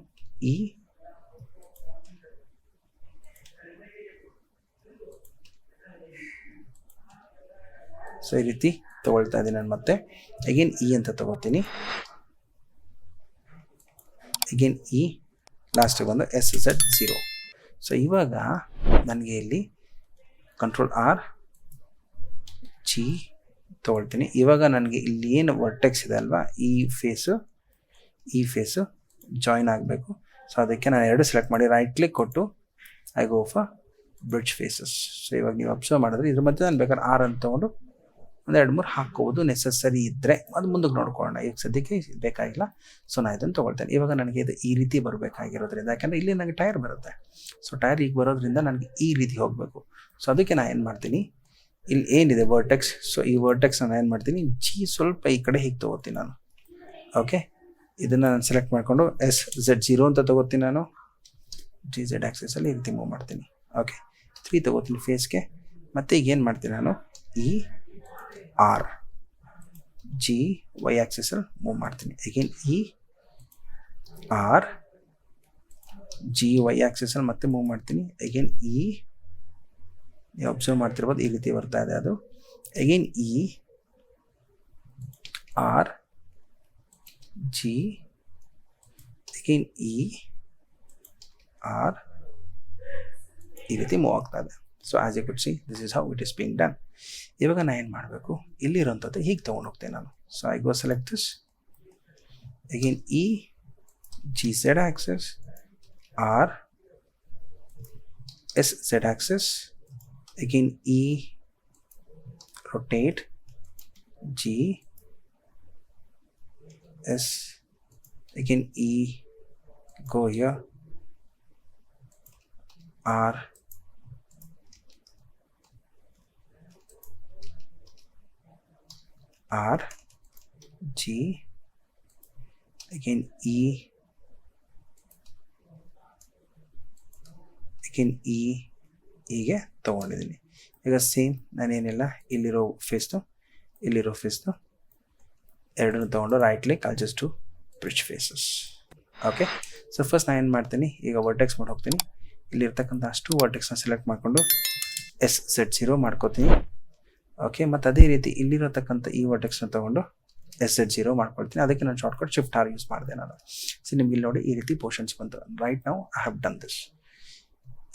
ಸೊ ಈ ರೀತಿ ತೊಗೊಳ್ತಾ ಇದ್ದೀನಿ ನಾನು. ಮತ್ತೆ ಅಗೇನ್ ಅಂತ ತೊಗೋತೀನಿ. ಅಗೇನ್ ಲಾಸ್ಟಿಗೆ ಬಂದು SZ0. ಸೊ ಇವಾಗ ನನಗೆ ಇಲ್ಲಿ ಕಂಟ್ರೋಲ್ R G ತೊಗೊಳ್ತೀನಿ. ಇವಾಗ ನನಗೆ ಇಲ್ಲಿ ಏನು ವರ್ಟೆಕ್ಸ್ ಇದೆ ಅಲ್ವಾ, ಈ ಫೇಸು ಜಾಯಿನ್ ಆಗಬೇಕು. ಸೊ ಅದಕ್ಕೆ ನಾನು 2 ಸೆಲೆಕ್ಟ್ ಮಾಡಿ ರೈಟ್ ಕ್ಲಿಕ್ ಕೊಟ್ಟು I go for bridge faces. ಸೊ ಇವಾಗ ನೀವು ಅಬ್ಸರ್ವ್ ಮಾಡಿದ್ರೆ ಇದ್ರ ಮಧ್ಯೆ ನಾನು ಬೇಕಾದ್ರೆ R ಅಂತ ತೊಗೊಂಡು 1-2-3 ಹಾಕ್ಕೋಬೋದು. ನೆಸಸರಿ ಇದ್ದರೆ ಅದು ಮುಂದಕ್ಕೆ ನೋಡ್ಕೊಳ್ಳೋಣ. ಈಗ ಸದ್ಯಕ್ಕೆ ಬೇಕಾಗಿಲ್ಲ. ಸೊ ನಾನು ಇದನ್ನು ತೊಗೊಳ್ತೇನೆ. ಇವಾಗ ನನಗೆ ಇದು ಈ ರೀತಿ ಬರಬೇಕಾಗಿರೋದ್ರಿಂದ, ಯಾಕಂದರೆ ಇಲ್ಲಿ ನನಗೆ ಟೈರ್ ಬರುತ್ತೆ. ಸೊ ಟೈರ್ ಈಗ ಬರೋದ್ರಿಂದ ನನಗೆ ಈ ರೀತಿ ಹೋಗಬೇಕು. ಸೊ ಅದಕ್ಕೆ ನಾನು ಏನು ಮಾಡ್ತೀನಿ, ಇಲ್ಲಿ ಏನಿದೆ ವರ್ಟೆಕ್ಸ್, ಸೊ ಈ ವರ್ಟೆಕ್ಸ್ ನಾನು ಏನು ಮಾಡ್ತೀನಿ, G ಸ್ವಲ್ಪ ಈ ಕಡೆ ಹೀಗೆ ತೊಗೋತೀನಿ ನಾನು. ಓಕೆ, ಇದನ್ನು ನಾನು ಸೆಲೆಕ್ಟ್ ಮಾಡಿಕೊಂಡು SZ0 ಅಂತ ತೊಗೋತೀನಿ ನಾನು. GZ ಆಕ್ಸೆಸಲ್ಲಿ ಈ ರೀತಿ ಮೂವ್ ಮಾಡ್ತೀನಿ. ಓಕೆ, 3 ತೊಗೋತೀನಿ ಫೇಸ್ಗೆ. ಮತ್ತು ಈಗ ಏನು ಮಾಡ್ತೀನಿ ನಾನು, R GY ಆಕ್ಸೆಸಲ್ಲಿ ಮೂವ್ ಮಾಡ್ತೀನಿ. ಅಗೇನ್ R GY ಆಕ್ಸೆಸಲ್ಲಿ ಮತ್ತೆ ಮೂವ್ ಮಾಡ್ತೀನಿ. ಅಗೇನ್ ನೀವು ಅಬ್ಸರ್ವ್ ಮಾಡ್ತಿರ್ಬೋದು ಈ ರೀತಿ ಬರ್ತಾ ಇದೆ ಅದು. Again R G again R ಈ ರೀತಿ ಮೂವ್ ಆಗ್ತಾ ಇದೆ. So as you could see, this is how it is being done. ಇವಾಗ ನಾನು ಏನು ಮಾಡಬೇಕು, ಇಲ್ಲಿರೋಂಥದ್ದು ಹೀಗೆ ತೊಗೊಂಡು ಹೋಗ್ತೇನೆ ನಾನು. So I go select this. Again GZ axis, R SZ axis, again rotate G S, again go here, R G, again again ಹೀಗೆ ತೊಗೊಂಡಿದ್ದೀನಿ. ಈಗ ಸೇಮ್ ನಾನೇನಿಲ್ಲ, ಇಲ್ಲಿರೋ ಫೇಸ್ದು ಎರಡನ್ನೂ ತೊಗೊಂಡು right click, I just to bridge faces. Okay, so first ನಾನು ಏನು ಮಾಡ್ತೀನಿ, ಈಗ ವರ್ಟೆಕ್ಸ್ ಮಾಡಿ ಹೋಗ್ತೀನಿ. ಇಲ್ಲಿರ್ತಕ್ಕಂಥ ಅಷ್ಟು ವರ್ಟೆಕ್ಸ್ನ ಸೆಲೆಕ್ಟ್ ಮಾಡಿಕೊಂಡು SZ0 ಮಾಡ್ಕೋತೀನಿ. ಓಕೆ, ಮತ್ತು ಅದೇ ರೀತಿ ಇಲ್ಲಿರತಕ್ಕಂಥ ಈ ವರ್ಟೆಕ್ಸ್ನ ತೊಗೊಂಡು SZ0 ಮಾಡ್ಕೊಳ್ತೀನಿ. ಅದಕ್ಕೆ ನಾನು ಶಾರ್ಟ್ಕಟ್ ಶಿಫ್ಟ್ R ಯೂಸ್ ಮಾಡಿದೆ ನಾನು. ಸೊ ನಿಮ್ಗೆ ಇಲ್ಲಿ ನೋಡಿ ಈ ರೀತಿ ಪೋರ್ಷನ್ಸ್ ಬಂತು. Right now I have done this.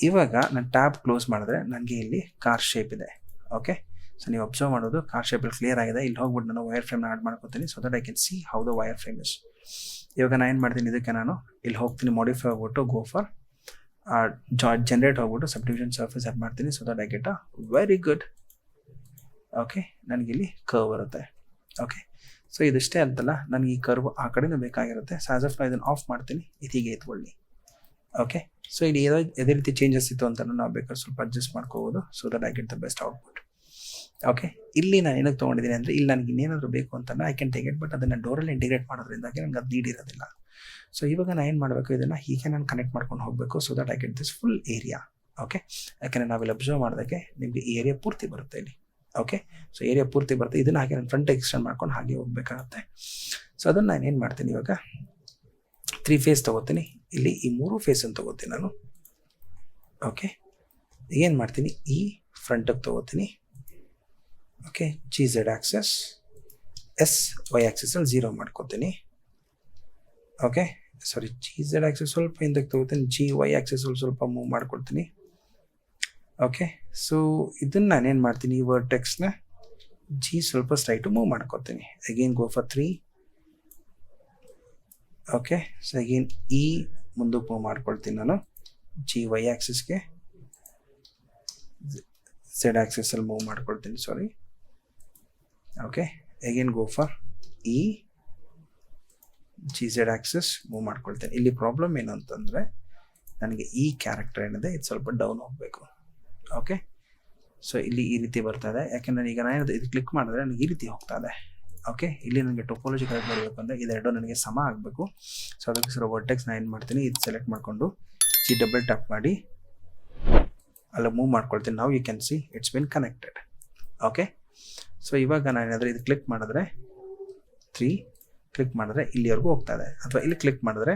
ಇವಾಗ ನಾನು ಟ್ಯಾಬ್ ಕ್ಲೋಸ್ ಮಾಡಿದ್ರೆ ನನಗೆ ಇಲ್ಲಿ ಕಾರ್ ಶೇಪ್ ಇದೆ. ಓಕೆ, ಸೊ ನೀವು ಅಬ್ಸರ್ವ್ ಮಾಡೋದು ಕಾರ್ ಶೇಪಲ್ಲಿ ಕ್ಲಿಯರ್ ಆಗಿದೆ. ಇಲ್ಲಿ ಹೋಗ್ಬಿಟ್ಟು ನಾನು ವೈರ್ ಫ್ರೇಮ್ನ ಆ್ಯಡ್ ಮಾಡ್ಕೊತೀನಿ, so that I can see how the wire frame is. ಇವಾಗ ನಾನು ಏನು ಮಾಡ್ತೀನಿ, ಇದಕ್ಕೆ ನಾನು ಇಲ್ಲಿ ಹೋಗ್ತೀನಿ, ಮಾಡಿಫೈ ಹೋಗ್ಬಿಟ್ಟು ಗೋ ಫಾರ್ ಜನರೇಟ್ ಹೋಗ್ಬಿಟ್ಟು ಸಬ್ಡಿವಿಷನ್ ಸರ್ಫೇಸ್ ಆ್ಯಡ್ ಮಾಡ್ತೀನಿ, so that I get a very good. Okay, ನನಗಿಲ್ಲಿ ಕರ್ವ್ ಬರುತ್ತೆ. ಓಕೆ, ಸೊ ಇದಿಷ್ಟೇ ಅಂತಲ್ಲ, ನನಗೆ ಈ ಕರ್ವ್ ಆ ಕಡೆನೂ ಬೇಕಾಗಿರುತ್ತೆ. ಸೊ ಆಸ್ ಆಫ್ ನಾ ಇದನ್ನು ಆಫ್ ಮಾಡ್ತೀನಿ, ಇದೀಗೆ ಎತ್ಕೊಳ್ಳಿ. ಓಕೆ, ಸೊ ಇಲ್ಲಿ ಯಾವುದೇ ರೀತಿ ಚೇಂಜಸ್ ಇತ್ತು ಅಂತ ನಾವು ಬೇಕಾದ್ರೆ ಸ್ವಲ್ಪ ಅಡ್ಜಸ್ಟ್ ಮಾಡ್ಕೋಬೋದು, so that I get the best output. Okay, ಇಲ್ಲಿ ನಾನು ಏನಕ್ಕೆ ತೊಗೊಂಡಿದ್ದೀನಿ ಅಂದರೆ ಇಲ್ಲಿ ನನಗೆ ಇನ್ನೇನಾದರೂ ಬೇಕು ಅಂತಂದರೆ I can take it, but ಅದನ್ನು ಡೋರಲ್ಲಿ ಇಂಟಿಗ್ರೇಟ್ ಮಾಡೋದ್ರಿಂದಾಗಿ ನನಗೆ ಅದು ನೀಡ್ ಇರೋದಿಲ್ಲ. ಸೊ ಇವಾಗ ನಾನು ಏನು ಮಾಡಬೇಕು, ಇದನ್ನು ಹೀಗೆ ನಾನು ಕನೆಕ್ಟ್ ಮಾಡ್ಕೊಂಡು ಹೋಗಬೇಕು so that I get this full area. Okay, ಯಾಕೆಂದರೆ ನಾವಿಲ್ಲಿ ಅಬ್ಸರ್ವ್ ಮಾಡೋದಕ್ಕೆ ನಿಮಗೆ ಈ ಏರಿಯಾ ಪೂರ್ತಿ ಬರುತ್ತೆ ಇಲ್ಲಿ. ಓಕೆ, ಸೊ ಏರಿಯಾ ಪೂರ್ತಿ ಬರುತ್ತೆ. ಇದನ್ನು ಹಾಗೆ ನಾನು ಫ್ರಂಟ್ ಎಕ್ಸ್ಟೆಂಡ್ ಮಾಡ್ಕೊಂಡು ಹಾಗೆ ಹೋಗಬೇಕಾಗತ್ತೆ. ಸೊ ಅದನ್ನು ನಾನು ಏನು ಮಾಡ್ತೀನಿ, ಇವಾಗ 3 ಫೇಸ್ ತೊಗೋತೀನಿ. ಇಲ್ಲಿ ಈ 3 ಫೇಸನ್ನು ತೊಗೋತೀನಿ ನಾನು. ಓಕೆ, ಏನು ಮಾಡ್ತೀನಿ, ಈ ಫ್ರಂಟಿಗೆ ತೊಗೋತೀನಿ. ಓಕೆ, GZ ಆಕ್ಸಸ್, SY ಆಕ್ಸಸಲ್ಲಿ 0 ಮಾಡ್ಕೋತೀನಿ. ಓಕೆ, ಸಾರಿ, GZ ಆಕ್ಸಸ್ ಸ್ವಲ್ಪ ಹಿಂದಕ್ಕೆ ತೊಗೋತೀನಿ, GY ಆಕ್ಸಸಲ್ಲಿ ಸ್ವಲ್ಪ ಮೂವ್ ಮಾಡ್ಕೊಳ್ತೀನಿ. ಓಕೆ, ಸೊ ಇದನ್ನು ನಾನೇನು ಮಾಡ್ತೀನಿ, ಈ ವರ್ಟೆಕ್ಸ್ನ G ಸ್ವಲ್ಪ ಸ್ಟ್ರೈಟು ಮೂವ್ ಮಾಡ್ಕೊತೀನಿ. Again go for 3. Okay, so again ಈ ಮುಂದಕ್ಕೆ ಮೂವ್ ಮಾಡ್ಕೊಳ್ತೀನಿ ನಾನು. GY ಆಕ್ಸಿಸ್ಗೆ Z ಆಕ್ಸಿಸಲ್ಲಿ ಮೂವ್ ಮಾಡ್ಕೊಳ್ತೀನಿ, ಸಾರಿ. ಓಕೆ, ಅಗೇನ್ ಗೋ ಫಾರ್ ಈ GZ ಆಕ್ಸಿಸ್ ಮೂವ್ ಮಾಡ್ಕೊಳ್ತೇನೆ. ಇಲ್ಲಿ ಪ್ರಾಬ್ಲಮ್ ಏನು ಅಂತಂದರೆ ನನಗೆ ಈ ಕ್ಯಾರೆಕ್ಟರ್ ಏನಿದೆ ಇದು ಸ್ವಲ್ಪ ಡೌನ್ ಹೋಗಬೇಕು. ಓಕೆ, ಸೊ ಇಲ್ಲಿ ಈ ರೀತಿ ಬರ್ತಾ ಇದೆ, ಯಾಕೆಂದರೆ ಈಗ ನಾನು ಇದು ಕ್ಲಿಕ್ ಮಾಡಿದ್ರೆ ನನಗೆ ಈ ರೀತಿ ಹೋಗ್ತಾ ಇದೆ. ಓಕೆ, ಇಲ್ಲಿ ನನಗೆ ಟೊಪೋಲಜಿ ಕರೆಕ್ಟ್ ಬರಬೇಕು ಅಂದರೆ ಇದೆರಡು ನನಗೆ ಸಮ ಆಗಬೇಕು. ಸೊ ಅದಕ್ಕೋಸ್ಕರ ವರ್ಟೆಕ್ಸ್ ನಾನು ಏನು ಮಾಡ್ತೀನಿ, ಇದು ಸೆಲೆಕ್ಟ್ ಮಾಡಿಕೊಂಡು G ಡಬಲ್ ಟ್ಯಾಪ್ ಮಾಡಿ ಅಲ್ಲ ಮೂವ್ ಮಾಡ್ಕೊಳ್ತೀನಿ. ನಾವು you can see it's been connected. Okay, so ಇವಾಗ ನಾನು ಏನಾದರೂ ಇದು ಕ್ಲಿಕ್ ಮಾಡಿದ್ರೆ 3 ಕ್ಲಿಕ್ ಮಾಡಿದ್ರೆ ಇಲ್ಲಿವರೆಗೂ ಹೋಗ್ತಾ ಇದೆ, ಅಥವಾ ಇಲ್ಲಿ ಕ್ಲಿಕ್ ಮಾಡಿದ್ರೆ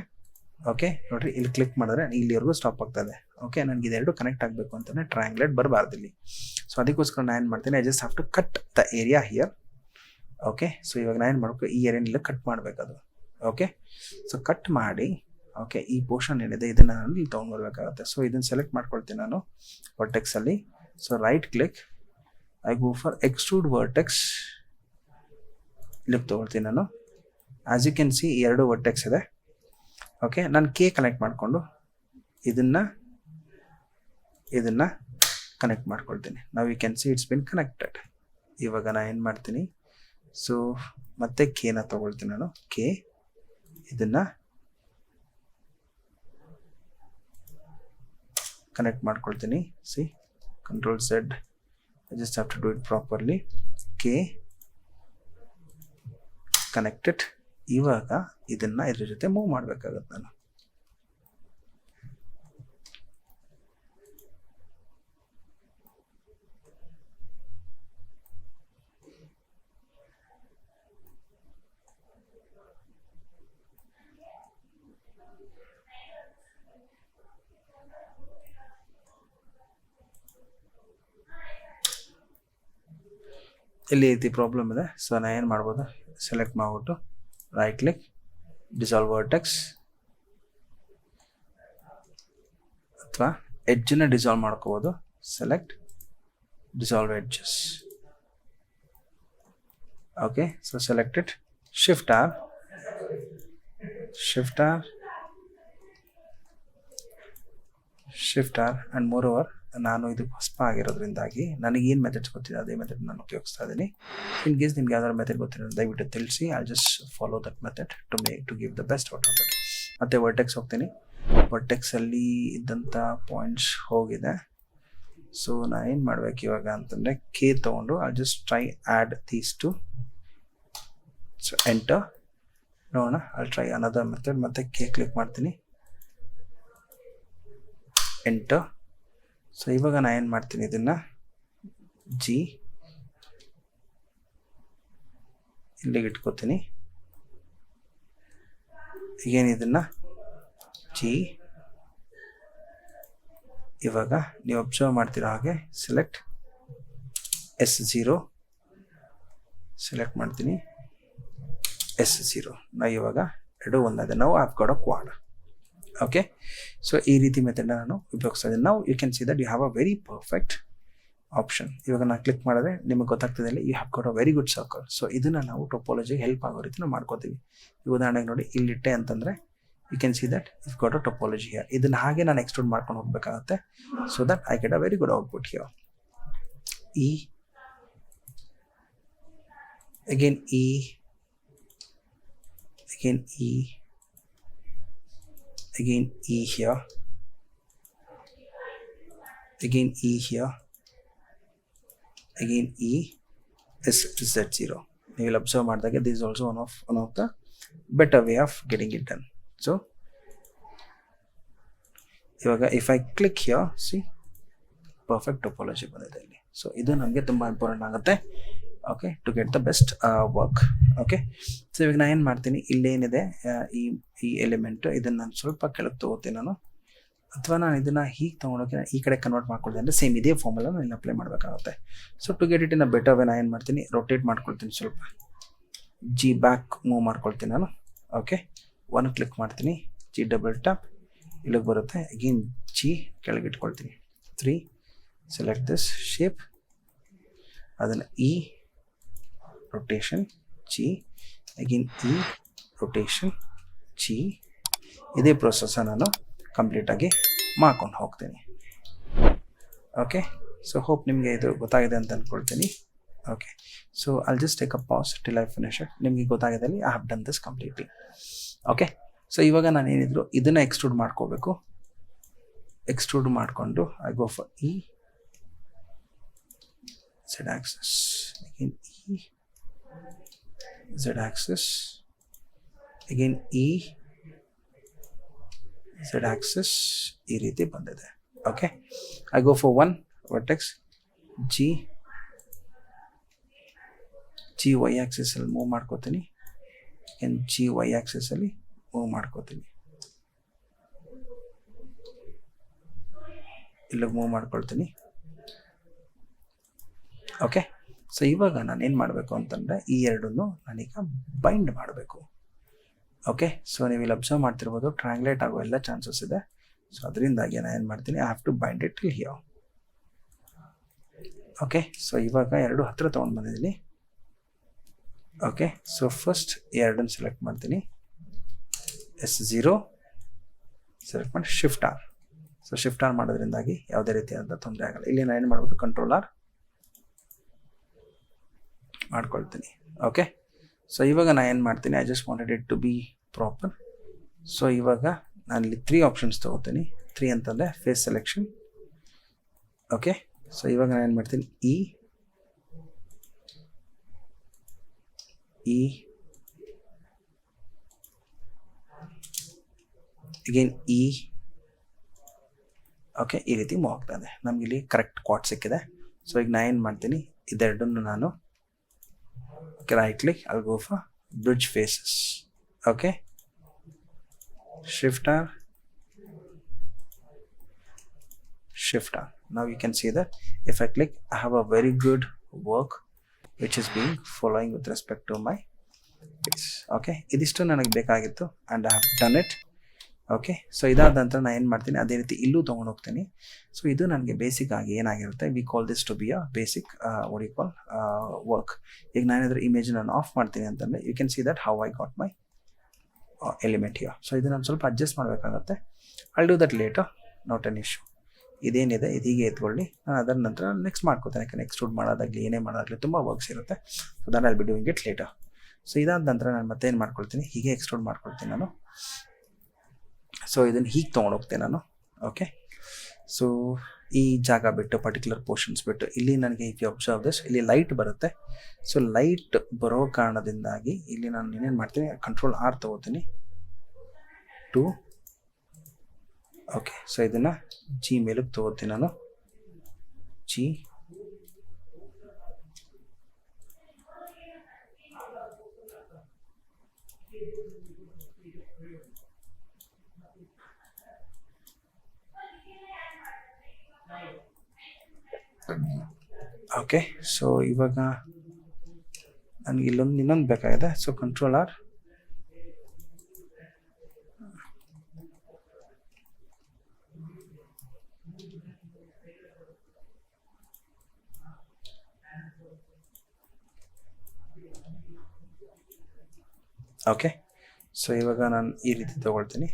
ಓಕೆ ನೋಡಿರಿ, ಇಲ್ಲಿ ಕ್ಲಿಕ್ ಮಾಡಿದ್ರೆ ಇಲ್ಲಿವರೆಗೂ ಸ್ಟಾಪ್ ಆಗ್ತಾ ಇದೆ. ಓಕೆ, ನನಗೆ ಇದೆರಡು ಕನೆಕ್ಟ್ ಆಗಬೇಕು ಅಂತಂದರೆ ಟ್ರಯಾಂಗ್ಲೇಟ್ ಬರಬಾರ್ದು ಇಲ್ಲಿ. ಸೊ ಅದಕ್ಕೋಸ್ಕರ ನಾನು ಏನು ಮಾಡ್ತೀನಿ, I just have to cut the area here. Okay, so ಇವಾಗ ನಾನು ಏನು ಮಾಡಬೇಕು, ಈ ಏರಿಯಾನೆಲ್ಲ ಕಟ್ ಮಾಡಬೇಕದು. ಓಕೆ, ಸೊ ಕಟ್ ಮಾಡಿ ಓಕೆ ಈ ಪೋರ್ಷನ್ ಏನಿದೆ ಇದನ್ನು ನಾನು ಇಲ್ಲಿ ತೊಗೊಂಡ್ಬರ್ಬೇಕಾಗುತ್ತೆ. ಸೊ ಇದನ್ನು ಸೆಲೆಕ್ಟ್ ಮಾಡ್ಕೊಳ್ತೀನಿ ನಾನು ವರ್ಟೆಕ್ಸಲ್ಲಿ. So right click, I go for extrude vertex, ಇಲ್ಲಿಗೆ ತೊಗೊಳ್ತೀನಿ ನಾನು. As you can see 2 vertex ಇದೆ. ಓಕೆ, ನಾನು K ಕನೆಕ್ಟ್ ಮಾಡಿಕೊಂಡು ಇದನ್ನು ಕನೆಕ್ಟ್ ಮಾಡ್ಕೊಳ್ತೀನಿ. ನಾವು you can see it's been connected. ಇವಾಗ ನಾನು ಏನು ಮಾಡ್ತೀನಿ, ಸೊ ಮತ್ತೆ Kನ ತೊಗೊಳ್ತೀನಿ ನಾನು. K ಇದನ್ನು ಕನೆಕ್ಟ್ ಮಾಡ್ಕೊಳ್ತೀನಿ. C Control Z, I just have to do it properly. K connected. ಇವಾಗ ಇದನ್ನು ಇದ್ರ ಜೊತೆ ಮೂವ್ ಮಾಡಬೇಕಾಗತ್ತೆ ನಾನು. ಇಲ್ಲಿ ರೀತಿ ಪ್ರಾಬ್ಲಮ್ ಇದೆ. ಸೊ ನಾನು ಏನು ಮಾಡ್ಬೋದು, ಸೆಲೆಕ್ಟ್ ಮಾಡಿಬಿಟ್ಟು ರೈಟ್ ಕ್ಲಿಕ್, ಡಿಸಾಲ್ವ್ ವರ್ಟೆಕ್ಸ್, ಅಥವಾ ಎಡ್ಜನ್ನು ಡಿಸಾಲ್ವ್ ಮಾಡ್ಕೋಬೋದು. Select dissolve edges. Okay, so selected, shift R, and moreover ನಾನು ಇದು ಹೊಸಪ ಆಗಿರೋದ್ರಿಂದಾಗಿ ನನಗೇನು ಮೆಥಡ್ಸ್ ಗೊತ್ತಿದೆ ಅದೇ ಮೆಥಡ್ ನಾನು ಉಪಯೋಗಿಸ್ತಾ ಇದ್ದೀನಿ. ಇನ್ ಕೇಸ್ ನಿಮ್ಗೆ ಯಾವ್ದಾದ್ರು ಮೆಥಡ್ ಗೊತ್ತಿರೋ ದಯವಿಟ್ಟು ತಿಳಿಸಿ. I just follow that method to give the best out of that. ಮತ್ತು ವರ್ಟೆಕ್ಸ್ ಹೋಗ್ತೀನಿ. ವರ್ಟೆಕ್ಸಲ್ಲಿ ಇದ್ದಂಥ ಪಾಯಿಂಟ್ಸ್ ಹೋಗಿದೆ. ಸೊ ನಾನು ಏನು ಮಾಡಬೇಕು ಇವಾಗ ಅಂತಂದರೆ K ತೊಗೊಂಡು I just try add these two. So enter, ನೋಡೋಣ, ಐ ಟ್ರೈ ಅನದರ್ ಮೆಥಡ್. ಮತ್ತು K ಕ್ಲಿಕ್ ಮಾಡ್ತೀನಿ, ಎಂಟರ್. ಸೊ ಇವಾಗ ನಾನು ಏನು ಮಾಡ್ತೀನಿ, ಇದನ್ನು G ಇಲ್ಲಿಗೆ ಇಟ್ಕೋತೀನಿ. ಈಗೇನು ಇದನ್ನು G, ಇವಾಗ ನೀವು ಅಬ್ಸರ್ವ್ ಮಾಡ್ತಿರೋ ಹಾಗೆ ಸೆಲೆಕ್ಟ್ S0 ಸೆಲೆಕ್ಟ್ ಮಾಡ್ತೀನಿ, S0. ನಾವು ಇವಾಗ ಎರಡು ಒಂದಾದ, ನಾವು have got a quad. Okay, so ಈ ರೀತಿ ಮೆಥಡ್ನ ನಾನು ಉಪಯೋಗಿಸ್ತಾ ಇದ್ದೀನಿ. ನಾವು you can see that you have a very perfect option. ಇವಾಗ ನಾನು ಕ್ಲಿಕ್ ಮಾಡಿದ್ರೆ ನಿಮಗೆ ಗೊತ್ತಾಗ್ತದೆ you have got a very good circle. So ಇದನ್ನು ನಾವು ಟೊಪೋಲಜಿಗೆ ಹೆಲ್ಪ್ ಆಗೋ ರೀತಿ ನಾವು ಮಾಡ್ಕೋತೀವಿ. ಈ ಉದಾಹರಣೆಗೆ ನೋಡಿ, ಇಲ್ಲಿಟ್ಟೆ ಅಂತಂದರೆ you can see that if got a topology here. ಇದನ್ನು ಹಾಗೆ ನಾನು ಎಕ್ಸ್ಟ್ರೂಡ್ ಮಾಡ್ಕೊಂಡು ಹೋಗಬೇಕಾಗುತ್ತೆ so that I get a very good output here. again E here, again E here, again E is Z0. You will observe ಮಾಡಿದಾಗ this is also one of the better way of getting it done. So ಇವಾಗ if I click here, see perfect topology ಬಂದಿದೆ ಇಲ್ಲಿ. So ಇದು ನಮಗೆ ತುಂಬ important ಆಗುತ್ತೆ, okay, to get the best work. Okay, so ಇವಾಗ ನಾನು ಏನು ಮಾಡ್ತೀನಿ, ಇಲ್ಲೇನಿದೆ ಈ ಎಲಿಮೆಂಟ್ ಇದನ್ನು ನಾನು ಸ್ವಲ್ಪ ಕೆಳಗೆ ತೊಗೋತೀನಿ ನಾನು, ಅಥವಾ ನಾನು ಇದನ್ನು ಹೀಗೆ ತೊಗೊಂಡೋಗಿ ಈ ಕಡೆ ಕನ್ವರ್ಟ್ ಮಾಡ್ಕೊಳ್ತೀನಿ ಅಂದರೆ ಸೇಮ್ ಇದೇ ಫಾರ್ಮುಲಾ ನಾನು ಅಪ್ಲೈ ಮಾಡಬೇಕಾಗುತ್ತೆ. So to get it in a better way ನಾನು ಏನು ಮಾಡ್ತೀನಿ, ರೊಟೇಟ್ ಮಾಡ್ಕೊಳ್ತೀನಿ, ಸ್ವಲ್ಪ ಜಿ ಬ್ಯಾಕ್ ಮೂವ್ ಮಾಡ್ಕೊಳ್ತೀನಿ ನಾನು. ಓಕೆ, ಒನ್ ಕ್ಲಿಕ್ ಮಾಡ್ತೀನಿ, ಜಿ ಡಬಲ್ ಟ್ಯಾಪ್ ಇಲ್ಲಿಗೆ ಬರುತ್ತೆ, ಅಗೇನ್ ಜಿ ಕೆಳಗೆ ಇಟ್ಕೊಳ್ತೀನಿ, 3 ಸೆಲೆಕ್ಟ್ ದಿಸ್ ಶೇಪ್, ಅದನ್ನು E rotation G, again E rotation G. ಇದೇ ಪ್ರೊಸೆಸ್ ನಾನು ಕಂಪ್ಲೀಟಾಗಿ ಮಾಡ್ಕೊಂಡು ಹೋಗ್ತೀನಿ. ಓಕೆ, ಸೊ ಹೋಪ್ ನಿಮಗೆ ಇದು ಗೊತ್ತಾಗಿದೆ ಅಂತ ಅಂದ್ಕೊಳ್ತೀನಿ. Okay, so I'll just take a pass till I finish it. ನಿಮಗೆ ಗೊತ್ತಾಗಿದೆ I have done this completely. Okay, so ಇವಾಗ ನಾನು ಏನಿದ್ರು ಇದನ್ನು ಎಕ್ಸ್ಟ್ರೂಡ್ ಮಾಡ್ಕೋಬೇಕು. ಎಕ್ಸ್ಟ್ರೂಡ್ ಮಾಡಿಕೊಂಡು I go for E Z axis, again E Z axis, again E Z axis, ಈ ರೀತಿ ಬಂದಿದೆ. Okay, I go for one vertex G Y ಆಕ್ಸಿಸಲ್ಲಿ ಮೂವ್ ಮಾಡ್ಕೋತೀನಿ, ಜಿ ವೈ ಆಕ್ಸಿಸಲ್ಲಿ ಮೂವ್ ಮಾಡ್ಕೋತೀನಿ, ಇಲ್ಲಿಗೆ ಮೂವ್ ಮಾಡ್ಕೊಳ್ತೀನಿ. ಓಕೆ, ಸೊ ಇವಾಗ ನಾನು ಏನು ಮಾಡಬೇಕು ಅಂತಂದರೆ ಈ ಎರಡನ್ನು ನಾನೀಗ ಬೈಂಡ್ ಮಾಡಬೇಕು. ಓಕೆ, ಸೊ ನೀವು ಇಲ್ಲಿ ಅಬ್ಸರ್ವ್ ಮಾಡ್ತಿರ್ಬೋದು ಟ್ರ್ಯಾಂಗ್ಲೇಟ್ ಆಗೋ ಎಲ್ಲ ಚಾನ್ಸಸ್ ಇದೆ. ಸೊ ಅದರಿಂದಾಗಿ ನಾನು ಏನು ಮಾಡ್ತೀನಿ, I have to bind it till here. Okay, so ಇವಾಗ ಎರಡು ಹತ್ರ ತೊಗೊಂಡು ಬಂದಿದ್ದೀನಿ. ಓಕೆ, ಸೊ ಫಸ್ಟ್ ಎರಡನ್ನು ಸೆಲೆಕ್ಟ್ ಮಾಡ್ತೀನಿ, S0 ಸೆಲೆಕ್ಟ್ ಮಾಡಿ shift R. So shift R ಮಾಡೋದ್ರಿಂದಾಗಿ ಯಾವುದೇ ರೀತಿಯಾದ ತೊಂದರೆ ಆಗಲ್ಲ. ಇಲ್ಲಿ ನಾನು ಏನು ಮಾಡ್ಬೋದು, ಕಂಟ್ರೋಲ್ ಆರ್ ಮಾಡ್ಕೊಳ್ತೀನಿ. ಓಕೆ, ಸೊ ಇವಾಗ ನಾನು ಏನು ಮಾಡ್ತೀನಿ, I just wanted it to be proper. So ಇವಾಗ ನಾನಿಲ್ಲಿ 3 ಆಪ್ಷನ್ಸ್ ತೊಗೋತೀನಿ. 3 ಅಂತಂದರೆ ಫೇಸ್ ಸೆಲೆಕ್ಷನ್. ಓಕೆ, ಸೊ ಇವಾಗ ನಾನು ಏನು ಮಾಡ್ತೀನಿ, ಇ ಅಗೇನ್ ಇ. ಓಕೆ, ಈ ರೀತಿ ಮೂವ್ ಆಗ್ತಾ ಇದೆ, ನಮಗಿಲ್ಲಿ ಕರೆಕ್ಟ್ ಕ್ವಾಡ್ ಸಿಕ್ಕಿದೆ. ಸೊ ಈಗ ನಾನು ಏನು ಮಾಡ್ತೀನಿ, ಇದೆರಡನ್ನು ನಾನು right click, I'll go for bridge faces. Okay, shift R, now you can see that if I click, I have a very good work which is being following with respect to my face. Okay, idistu ನನಗೆ ಬೇಕಾಗಿತ್ತು and I have done it. Okay, so ಇದಾದ ನಂತರ ನಾನು ಏನು ಮಾಡ್ತೀನಿ, ಅದೇ ರೀತಿ ಇಲ್ಲೂ ತೊಗೊಂಡು ಹೋಗ್ತೀನಿ. ಸೊ ಇದು ನನಗೆ ಬೇಸಿಕ್ ಆಗಿ ಏನಾಗಿರುತ್ತೆ, we call this to be a basic what you call work. ಈಗ ನಾನೇನಾದರೂ ಇಮೇಜ್ ನಾನು ಆಫ್ ಮಾಡ್ತೀನಿ ಅಂತಂದರೆ you can see that how I got my element here. So ಇದು ನಾನು ಸ್ವಲ್ಪ ಅಡ್ಜಸ್ಟ್ ಮಾಡಬೇಕಾಗತ್ತೆ. I'll do that later, not an issue. ಇದೇನಿದೆ ಇದು ಹೀಗೆ ಎತ್ಕೊಳ್ಳಿ, ನಾನು ಅದರ ನಂತರ ನೆಕ್ಸ್ಟ್ ಮಾಡ್ಕೋತೇನೆ. ಯಾಕೆ ಎಕ್ಸ್ಟ್ರೂಡ್ ಮಾಡೋದಾಗಲಿ ಏನೇ ಮಾಡೋದಾಗಲಿ ತುಂಬ ವರ್ಕ್ಸ್ ಇರುತ್ತೆ. So that I'll be doing it later. So ಇದಾದ ನಂತರ ನಾನು ಮತ್ತೆ ಏನು ಮಾಡ್ಕೊಳ್ತೀನಿ, ಹೀಗೆ ಎಕ್ಸ್ಟ್ರೂಡ್ ಮಾಡ್ಕೊಳ್ತೀನಿ ನಾನು. ಸೊ ಇದನ್ನು ಹೀಗೆ ತೊಗೊಂಡೋಗ್ತೇನೆ ನಾನು. ಓಕೆ, ಸೊ ಈ ಜಾಗ ಬಿಟ್ಟು ಪರ್ಟಿಕ್ಯುಲರ್ ಪೋರ್ಷನ್ಸ್ ಬಿಟ್ಟು ಇಲ್ಲಿ ನನಗೆ ಇಫ್ ಯು ಅಬ್ಸರ್ವ್ ದಿಸ್, ಇಲ್ಲಿ ಲೈಟ್ ಬರುತ್ತೆ. ಸೊ ಲೈಟ್ ಬರೋ ಕಾರಣದಿಂದಾಗಿ ಇಲ್ಲಿ ನಾನು ಏನೇನು ಮಾಡ್ತೀನಿ, ಕಂಟ್ರೋಲ್ ಆರ್ ತೊಗೋತೀನಿ ಟು. ಓಕೆ, ಸೊ ಇದನ್ನು ಜಿ ಮೇಲಕ್ಕೆ ತೊಗೋತೀನಿ ನಾನು, ಜಿ. ಓಕೆ, ಸೊ ಇವಾಗ ನನಗೆ ಇನ್ನೊಂದು ಬೇಕಾಗಿದೆ. So control R, okay, so ಇವಾಗ ನಾನು ಈ ರೀತಿ ತಗೊಳ್ತೀನಿ.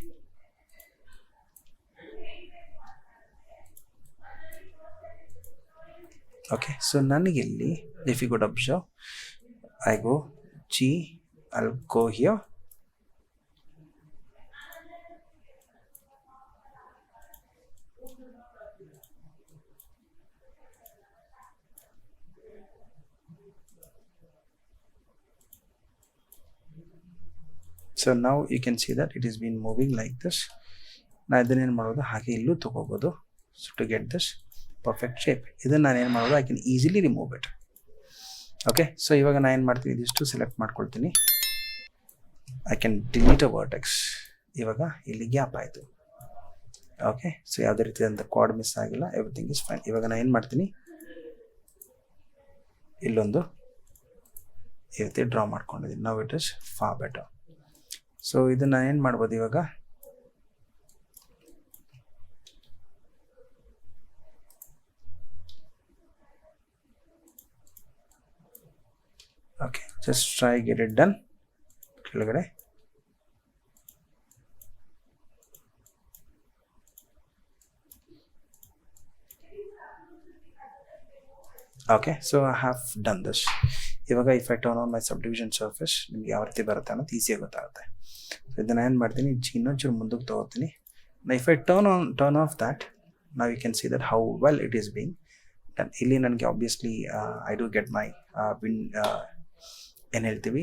ಓಕೆ, ಸೊ ನನಗಿಲ್ಲಿ if you good observe, I go G, I'll go here. So ನಾವು you can see that it is been moving like this. ನಾನು ಇದನ್ನೇನು ಮಾಡೋದು, ಹಾಗೆ ಇಲ್ಲೂ ತೊಗೋಬೋದು. So to get this perfect shape, ಇದನ್ನು ನಾನು ಏನು ಮಾಡೋದು, I can easily remove it. Okay, so ಇವಾಗ ನಾನು ಏನು ಮಾಡ್ತೀನಿ, ಇದಿಷ್ಟು ಸೆಲೆಕ್ಟ್ ಮಾಡ್ಕೊಳ್ತೀನಿ. I can delete a vertex. ಇವಾಗ ಇಲ್ಲಿ ಗ್ಯಾಪ್ ಆಯಿತು. ಓಕೆ, ಸೊ ಯಾವುದೇ ರೀತಿಯಾದಂಥ ಕಾರ್ಡ್ ಮಿಸ್ ಆಗಿಲ್ಲ, ಎವ್ರಿಥಿಂಗ್ ಇಸ್ ಫೈನ್. ಇವಾಗ ನಾನು ಏನು ಮಾಡ್ತೀನಿ, ಇಲ್ಲೊಂದು ಈ ರೀತಿ ಡ್ರಾ ಮಾಡ್ಕೊಂಡಿದ್ದೀನಿ. Now it is far better. So ಇದನ್ನು ನಾನು ಏನು ಮಾಡ್ಬೋದು ಇವಾಗ, okay, just try get it done. ಕೆಳಗಡೆ okay, so I have done this. ಇವಾಗ if I turn on my subdivision surface, ನಿಮ್ಗೆ ಯಾವ ರೀತಿ ಬರುತ್ತೆ ಅನ್ನೋದು ಈಸಿಯಾಗಿ ಗೊತ್ತಾಗುತ್ತೆ. ಸೊ ಇದನ್ನು ಏನು ಮಾಡ್ತೀನಿ, ಇನ್ನೊಂಚೂರು ಮುಂದಕ್ಕೆ ತೊಗೋತೀನಿ. If I turn off that, ನಾವು you can see that how well it is being done. ಇಲ್ಲಿ ನನಗೆ obviously I do get my ಏನು ಹೇಳ್ತೀವಿ,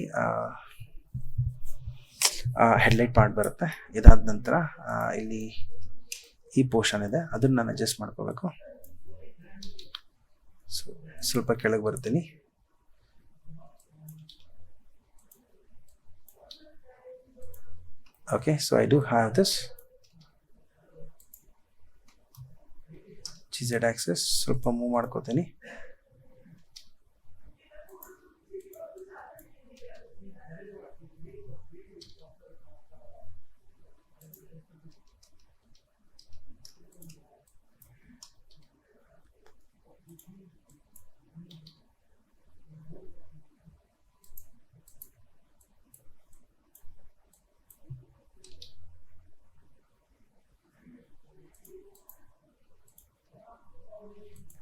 ಹೆಡ್ಲೈಟ್ ಪಾರ್ಟ್ ಬರುತ್ತೆ. ಇದಾದ ನಂತರ ಇಲ್ಲಿ ಈ ಪೋರ್ಷನ್ ಇದೆ, ಅದನ್ನು ನಾನು ಅಡ್ಜಸ್ಟ್ ಮಾಡ್ಕೋಬೇಕು. ಸೊ ಸ್ವಲ್ಪ ಕೆಳಗೆ ಬರ್ತೀನಿ. Okay, so I do have this GZ axis. ಸ್ವಲ್ಪ ಮೂವ್ ಮಾಡ್ಕೋತೀನಿ.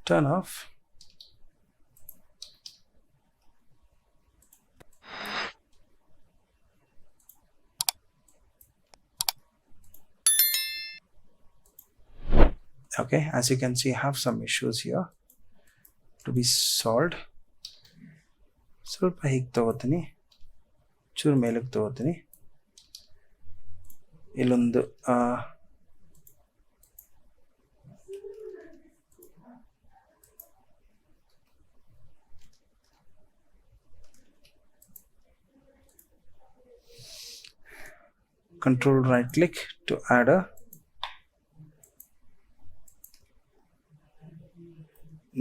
Turn off. Okay, as you can see, I have some issues here to be solved. ಸ್ವಲ್ಪ ಹೀಗೆ ತಗೋತೀನಿ, ಚೂರು ಮೇಲಕ್ಕೆ ತಗೋತೀನಿ. ಇಲ್ಲೊಂದು control right click to add a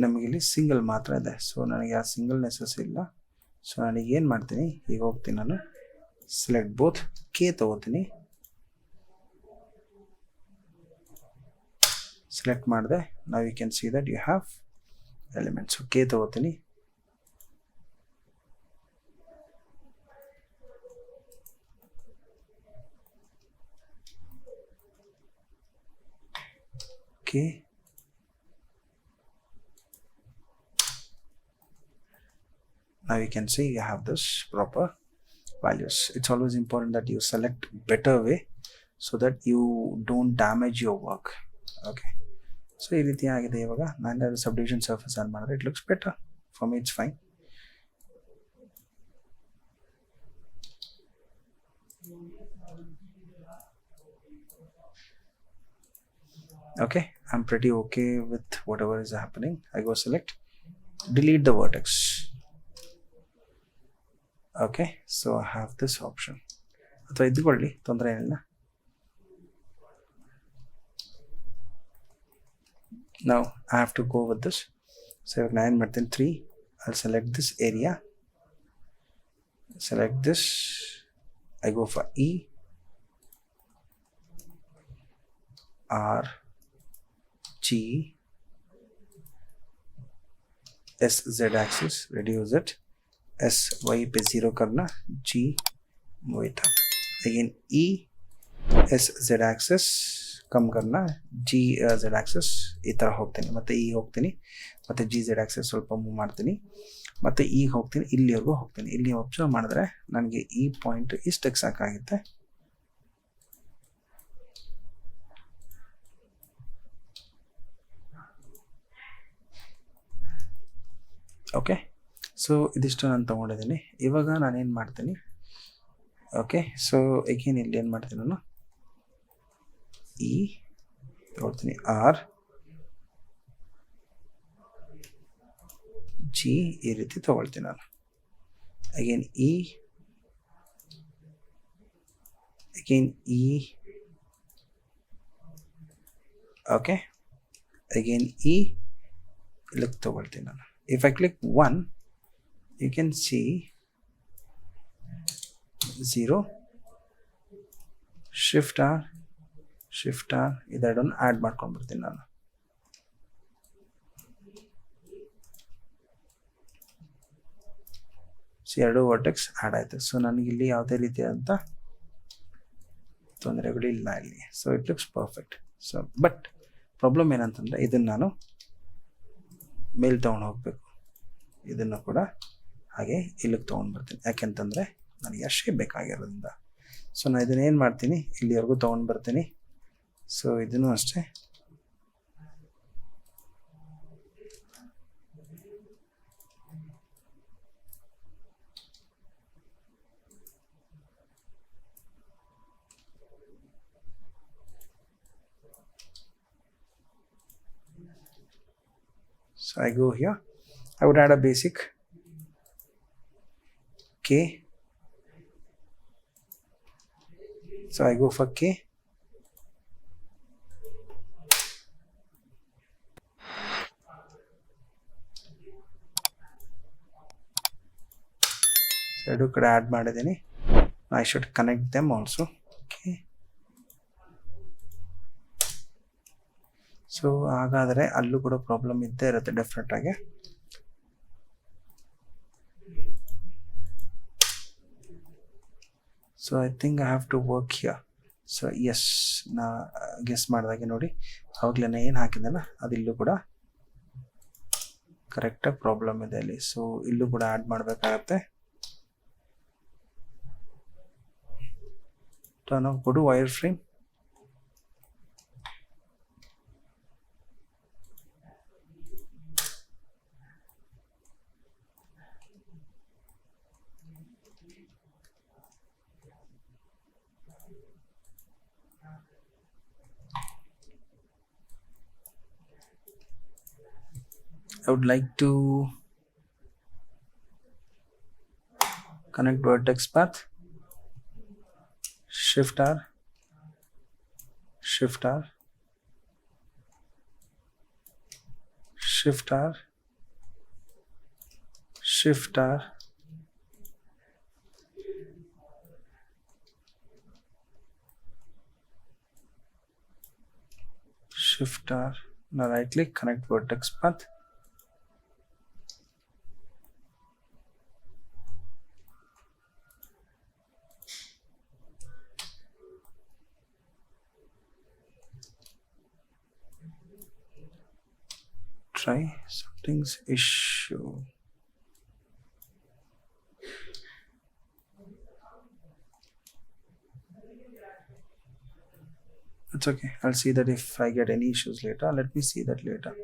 ನಮಗಿಲ್ಲಿ ಸಿಂಗಲ್ ಮಾತ್ರ ಇದೆ. ಸೊ ನನಗೆ ಆ ಸಿಂಗಲ್ ನೆಸಸ್ ಇಲ್ಲ. ಸೊ ನನಗೆ ಏನು ಮಾಡ್ತೀನಿ, ಈಗ ಹೋಗ್ತೀನಿ ನಾನು ಸೆಲೆಕ್ಟ್ ಬೋತ್, ಕೆ ತಗೋತೀನಿ. ಸೆಲೆಕ್ಟ್ ಮಾಡಿದೆ. ನಾವು you can see that you have elements. K ತಗೋತೀನಿ. Okay. Now you can see you have this proper values. It's always important that you select better way so that you don't damage your work. Okay. So ಈ ರೀತಿ ಆಗಿದೆ. ಇವಾಗ ನಾನು subdivision surface on ಮಾಡಿದ್ರೆ it looks better. For me it's fine. Okay, I'm pretty okay with whatever is happening. I go select, delete the vertex. Okay, so I have this option. ಅಥವಾ ಇದ್ಕೊಳ್ಳಿ, ತೊಂದರೆ ಏನಿಲ್ಲ. Now I have to go with this. So ಇವಾಗ ನಾನು ಏನು ಮಾಡ್ತೀನಿ, 3, I'll select this area, select this, I go for E, R, G, S, Z axis, reduce it, S, Y पे 0 करना, G, move it up, again E, S, Z axis कम करना, G, Z axis ಈ ಥರ ಹೋಗ್ತೀನಿ, ಮತ್ತು E ಹೋಗ್ತೀನಿ, ಮತ್ತು G, Z axis ಸ್ವಲ್ಪ ಮೂವ್ ಮಾಡ್ತೀನಿ, ಮತ್ತು E ಹೋಗ್ತೀನಿ, ಇಲ್ಲಿವರೆಗೂ ಹೋಗ್ತೀನಿ. ಇಲ್ಲಿ ಅಬ್ಸರ್ವ್ ಮಾಡಿದ್ರೆ ನನಗೆ ಈ ಪಾಯಿಂಟ್ ಇಷ್ಟಕ್ಕೆ ಸಾಕಾಗುತ್ತೆ. ಓಕೆ, ಸೊ ಇದಿಷ್ಟು ನಾನು ತೊಗೊಂಡಿದ್ದೀನಿ. ಇವಾಗ ನಾನೇನು ಮಾಡ್ತೀನಿ, ಓಕೆ, ಸೊ ಅಗೇನ್ ಇಲ್ಲಿ ಏನು ಮಾಡ್ತೀನಿ ನಾನು, ಇ ತಗೊಳ್ತೀನಿ, ಆರ್ ಜಿ ಈ ರೀತಿ ತಗೊಳ್ತೀನಿ ನಾನು. ಅಗೇನ್ ಇ, ಅಗೇನ್ ಇ, ಓಕೆ, ಅಗೇನ್ ಇ, ಇಲ್ಲಿಗೆ ತಗೊಳ್ತೀನಿ ನಾನು. If I click 1, you can see 0, shift R, ಇದೆರಡನ್ನು ಆ್ಯಡ್ ಮಾಡ್ಕೊಂಡ್ಬಿಡ್ತೀನಿ ನಾನು. ಸೊ 2 ವರ್ಟೆಕ್ಸ್ ಆ್ಯಡ್ ಆಯಿತು. ಸೊ ನನಗಿಲ್ಲಿ ಯಾವುದೇ ರೀತಿಯಾದಂಥ ತೊಂದರೆಗಳು ಇಲ್ಲ ಇಲ್ಲಿ. So it looks perfect. So but problem ಏನಂತಂದರೆ ಇದನ್ನು ನಾನು ಮೇಲ್ ತೊಗೊಂಡು ಹೋಗಬೇಕು. ಇದನ್ನು ಕೂಡ ಹಾಗೆ ಇಲ್ಲಿಗೆ ತೊಗೊಂಡ್ಬರ್ತೀನಿ, ಯಾಕೆಂತಂದರೆ ನನಗೆ ಅಷ್ಟೇ ಬೇಕಾಗಿರೋದ್ರಿಂದ. ಸೊ ನಾನು ಇದನ್ನೇನು ಮಾಡ್ತೀನಿ, ಇಲ್ಲಿವರೆಗೂ ತೊಗೊಂಡು ಬರ್ತೀನಿ. ಸೊ ಇದನ್ನು ಅಷ್ಟೇ so I go here, I would add a basic K, so I go for K, so I do could add ಮಾಡಿದ್ದೀನಿ. I should connect them also. Okay, so ಹಾಗಾದರೆ ಅಲ್ಲೂ ಕೂಡ ಪ್ರಾಬ್ಲಮ್ ಇದ್ದೇ ಇರುತ್ತೆ ಡೆಫಿನೆಟಾಗಿ. So I think I have to work here. So yes, ನಾ guess ಮಾಡಿದಾಗೆ ನೋಡಿ ಆವಾಗಲೇ ಏನು ಹಾಕಿದ್ದಲ್ಲ ಅದು ಇಲ್ಲೂ ಕೂಡ ಕರೆಕ್ಟಾಗಿ ಪ್ರಾಬ್ಲಮ್ ಇದೆ ಅಲ್ಲಿ. ಸೊ ಇಲ್ಲೂ ಕೂಡ ಆ್ಯಡ್ ಮಾಡಬೇಕಾಗತ್ತೆ. ಟರ್ನ್ ಆಫ್, ಕೊಡು wire frame. I would like to connect vertex path, shift R, shift R, shift R, shift R, shift R. Now right click, connect vertex path. Try something's issue. It's okay. I'll see that if I get any issues later. Let me see that later.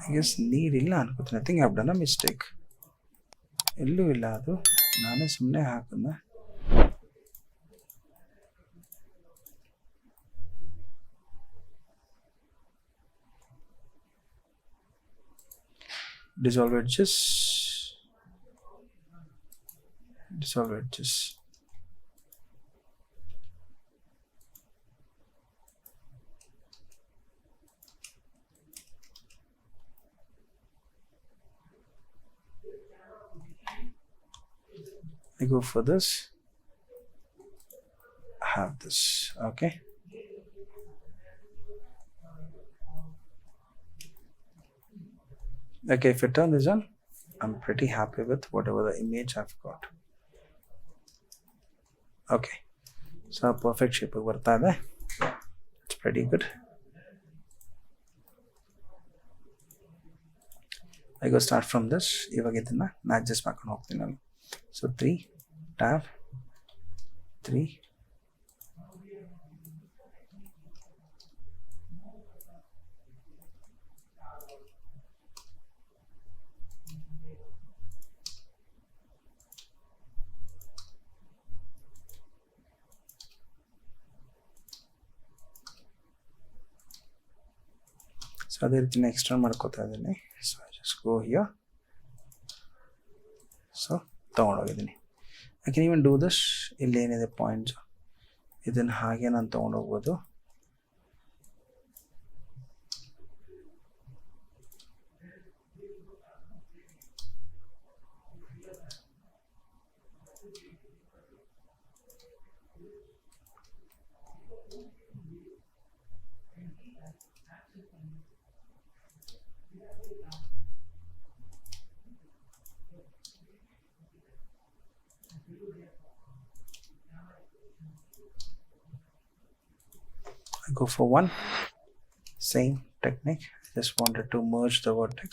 I guess ನೀರ್ ಇಲ್ಲ ಅನ್ಕೋತೀನಿ. I think I've done a mistake. ಎಲ್ಲೂ ಇಲ್ಲ, ಅದು ನಾನೇ ಸುಮ್ಮನೆ ಹಾಕಿದ್ನ. Dissolve edges, dissolve edges. I go for this, have this. Okay, okay, if you turn this on, I'm pretty happy with whatever the image I've got. Okay, so perfect shape ಬರ್ತಾ ಇದೆ. It's pretty good. I go start from this. ಇವಾಗ ಇದನ್ನ ನಾ adjust ಮಾಡ್ಕೊಂಡು ಹೋಗ್ತೀನಿ ನಾನು. So 3 tab 3 so ಅದೇ ರೀತಿ ಎಕ್ಸ್ಟರ್ನ್ ಮಾಡ್ಕೋತಾ ಇದ್ದೀನಿ. So just go here. So ತೊಗೊಂಡೋಗಿದ್ದೀನಿ. I can even do this. ಇಲ್ಲಿ ಏನಿದೆ ಪಾಯಿಂಟ್ಸ್, ಇದನ್ನು ಹಾಗೆ ನಾನು ತೊಗೊಂಡೋಗ್ಬೋದು. I go for one. Same technique. I just wanted to merge the vertex.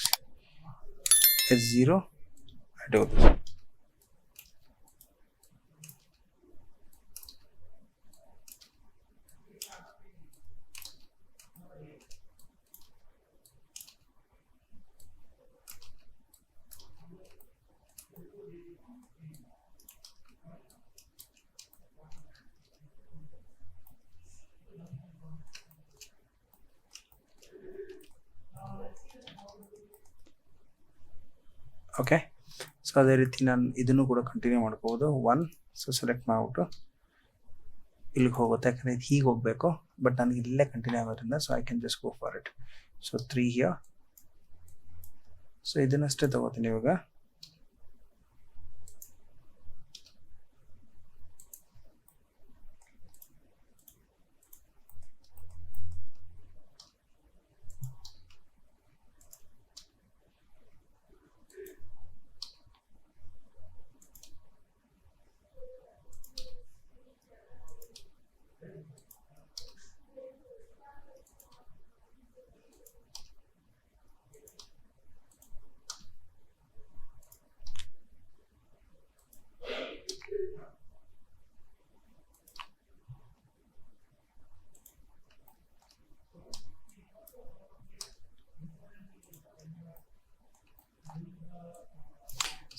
It's 0. I do this. Okay. So ಅದೇ ರೀತಿ ನಾನು ಇದನ್ನು ಕೂಡ ಕಂಟಿನ್ಯೂ ಮಾಡ್ಕೋಬೋದು. 1. ಸೊ ಸೆಲೆಕ್ಟ್ ಮಾಡಿಬಿಟ್ಟು ಇಲ್ಲಿಗೆ ಹೋಗುತ್ತೆ, ಯಾಕಂದರೆ ಇದು ಹೀಗೆ ಹೋಗಬೇಕು, ಬಟ್ ನನಗೆ ಇಲ್ಲೇ ಕಂಟಿನ್ಯೂ ಆಗೋದ್ರಿಂದ so I can just go for it. So 3 here. So ಇದನ್ನಷ್ಟೇ ತಗೋತೀನಿ ಇವಾಗ.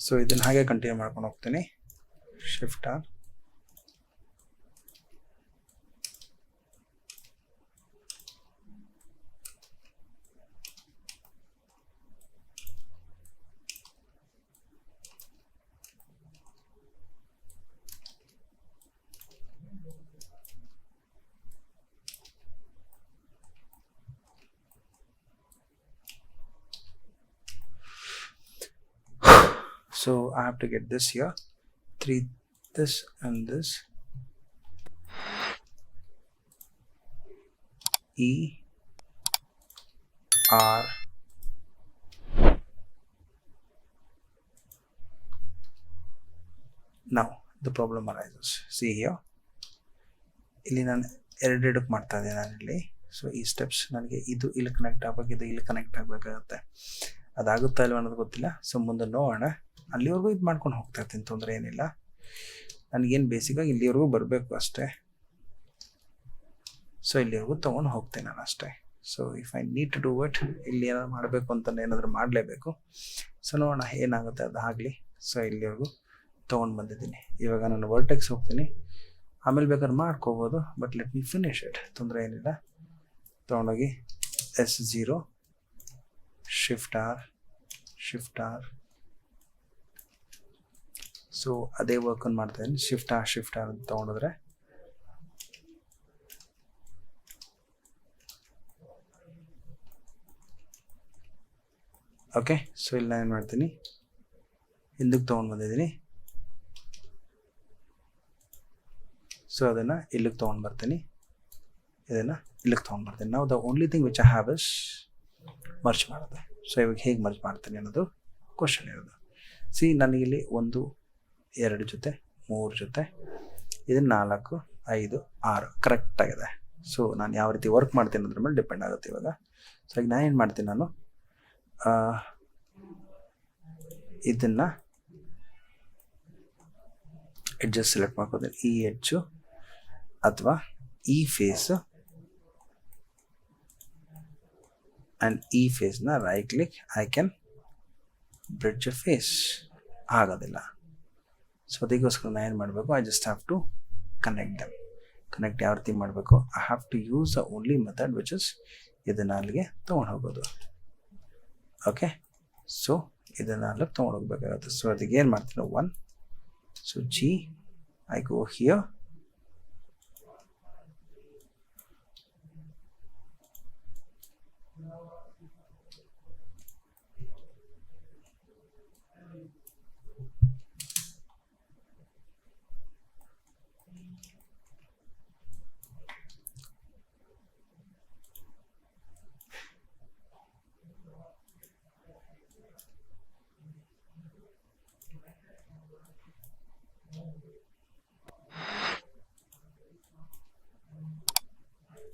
ಸೊ ಇದನ್ನು ಹಾಗೆ ಕಂಟಿನ್ಯೂ ಮಾಡ್ಕೊಂಡು ಹೋಗ್ತೀನಿ. Shift R. So I have to get this here, 3, this and this. E R now the problem arises. See here, ಇಲ್ಲಿ ನಾನು ಎರಡೆರಡಕ್ಕೆ ಮಾಡ್ತಾ ಇದ್ದೀನಿ ನಾನಿಲ್ಲಿ. ಸೊ ಈ ಸ್ಟೆಪ್ಸ್ ನನಗೆ ಇದು ಇಲ್ಲಿ ಕನೆಕ್ಟ್ ಆಗಬೇಕು, ಇದು ಇಲ್ಲಿ ಕನೆಕ್ಟ್ ಆಗಬೇಕಾಗತ್ತೆ. ಅದಾಗುತ್ತಾ ಇಲ್ವ ಅನ್ನೋದು ಗೊತ್ತಿಲ್ಲ. ಸೊ ಮುಂದೆ ನೋಡೋಣ. ಅಲ್ಲಿವರೆಗೂ ಇದು ಮಾಡ್ಕೊಂಡು ಹೋಗ್ತಾ ಇರ್ತೀನಿ, ತೊಂದರೆ ಏನಿಲ್ಲ. ನನಗೇನು ಬೇಸಿಕಾಗಿ ಇಲ್ಲಿವರೆಗೂ ಬರಬೇಕು ಅಷ್ಟೇ. ಸೊ ಇಲ್ಲಿವರೆಗೂ ತೊಗೊಂಡು ಹೋಗ್ತೀನಿ ನಾನು ಅಷ್ಟೇ. So if I need to do it, ಇಲ್ಲಿ ಏನಾದ್ರು ಮಾಡಬೇಕು ಅಂತ ಏನಾದರೂ ಮಾಡಲೇಬೇಕು. ಸೊ ನೋಡೋಣ ಏನಾಗುತ್ತೆ, ಅದು ಆಗಲಿ. ಸೊ ಇಲ್ಲಿವರೆಗೂ ತೊಗೊಂಡು ಬಂದಿದ್ದೀನಿ. ಇವಾಗ ನಾನು ವರ್ಟೆಕ್ಸ್ ಹೋಗ್ತೀನಿ, ಆಮೇಲೆ ಬೇಕಾದ್ರೆ ಮಾಡ್ಕೋಬೋದು, but let me finish it. ತೊಂದರೆ ಏನಿಲ್ಲ. ತೊಗೊಂಡೋಗಿ S0 shift R shift R. So ಅದೇ ವರ್ಕನ್ನು ಮಾಡ್ತಾ ಇದ್ದೀನಿ. ಶಿಫ್ಟ್ ಆರ್ ಅಂತ ತೊಗೊಂಡಿದ್ರೆ ಓಕೆ. ಸೊ ಇಲ್ಲಿ ನಾನು ಏನು ಮಾಡ್ತೀನಿ, ಹಿಂದಕ್ಕೆ ತೊಗೊಂಡು ಬಂದಿದ್ದೀನಿ. ಸೊ ಅದನ್ನು ಇಲ್ಲಿಗೆ ತೊಗೊಂಡು ಬರ್ತೀನಿ, ಇದನ್ನು ಇಲ್ಲಿಗೆ ತೊಗೊಂಡು ಬರ್ತೀನಿ. ನಾವು the only thing which I have is merge ಮಾಡೋದು. ಸೊ ಇವಾಗ ಹೇಗೆ ಮರ್ಜ್ ಮಾಡ್ತೀನಿ ಅನ್ನೋದು ಕ್ವಶನ್ ಇರೋದು. ಸಿ ನನಗಿಲ್ಲಿ 1 2 ಜೊತೆ 3 ಜೊತೆ, ಇದು 4 5 6 ಕರೆಕ್ಟಾಗಿದೆ. ಸೊ ನಾನು ಯಾವ ರೀತಿ ವರ್ಕ್ ಮಾಡ್ತೀನಿ ಅದ್ರ ಮೇಲೆ ಡಿಪೆಂಡ್ ಆಗುತ್ತೆ ಇವಾಗ. ಸೊ ಈಗ ನಾನು ಏನು ಮಾಡ್ತೀನಿ, ನಾನು ಇದನ್ನು ಎಡ್ಜಸ್ ಸೆಲೆಕ್ಟ್ ಮಾಡ್ಕೋತೀನಿ. ಈ ಎಡ್ಜು ಅಥವಾ ಈ ಫೇಸು ಆ್ಯಂಡ್ ಈ ಫೇಸ್ನ right click, I can bridge a face. ಆಗೋದಿಲ್ಲ. ಸೊ ಅದಕ್ಕೋಸ್ಕರ ನಾನು ಏನು ಮಾಡಬೇಕು, I just have to connect them. Connect ಯಾವ ರೀತಿ ಮಾಡಬೇಕು, I have to use the only method which is ಇದನ್ನು ಅಲ್ಲಿಗೆ ತೊಗೊಂಡು ಹೋಗೋದು. ಓಕೆ, ಸೊ ಇದನ್ನು ಅಲ್ಲಿಗೆ ತೊಗೊಂಡು ಹೋಗ್ಬೇಕಾಗುತ್ತೆ. ಸೊ ಅದಕ್ಕೆ ಏನು ಮಾಡ್ತೀನಿ, 1, so G, I go here,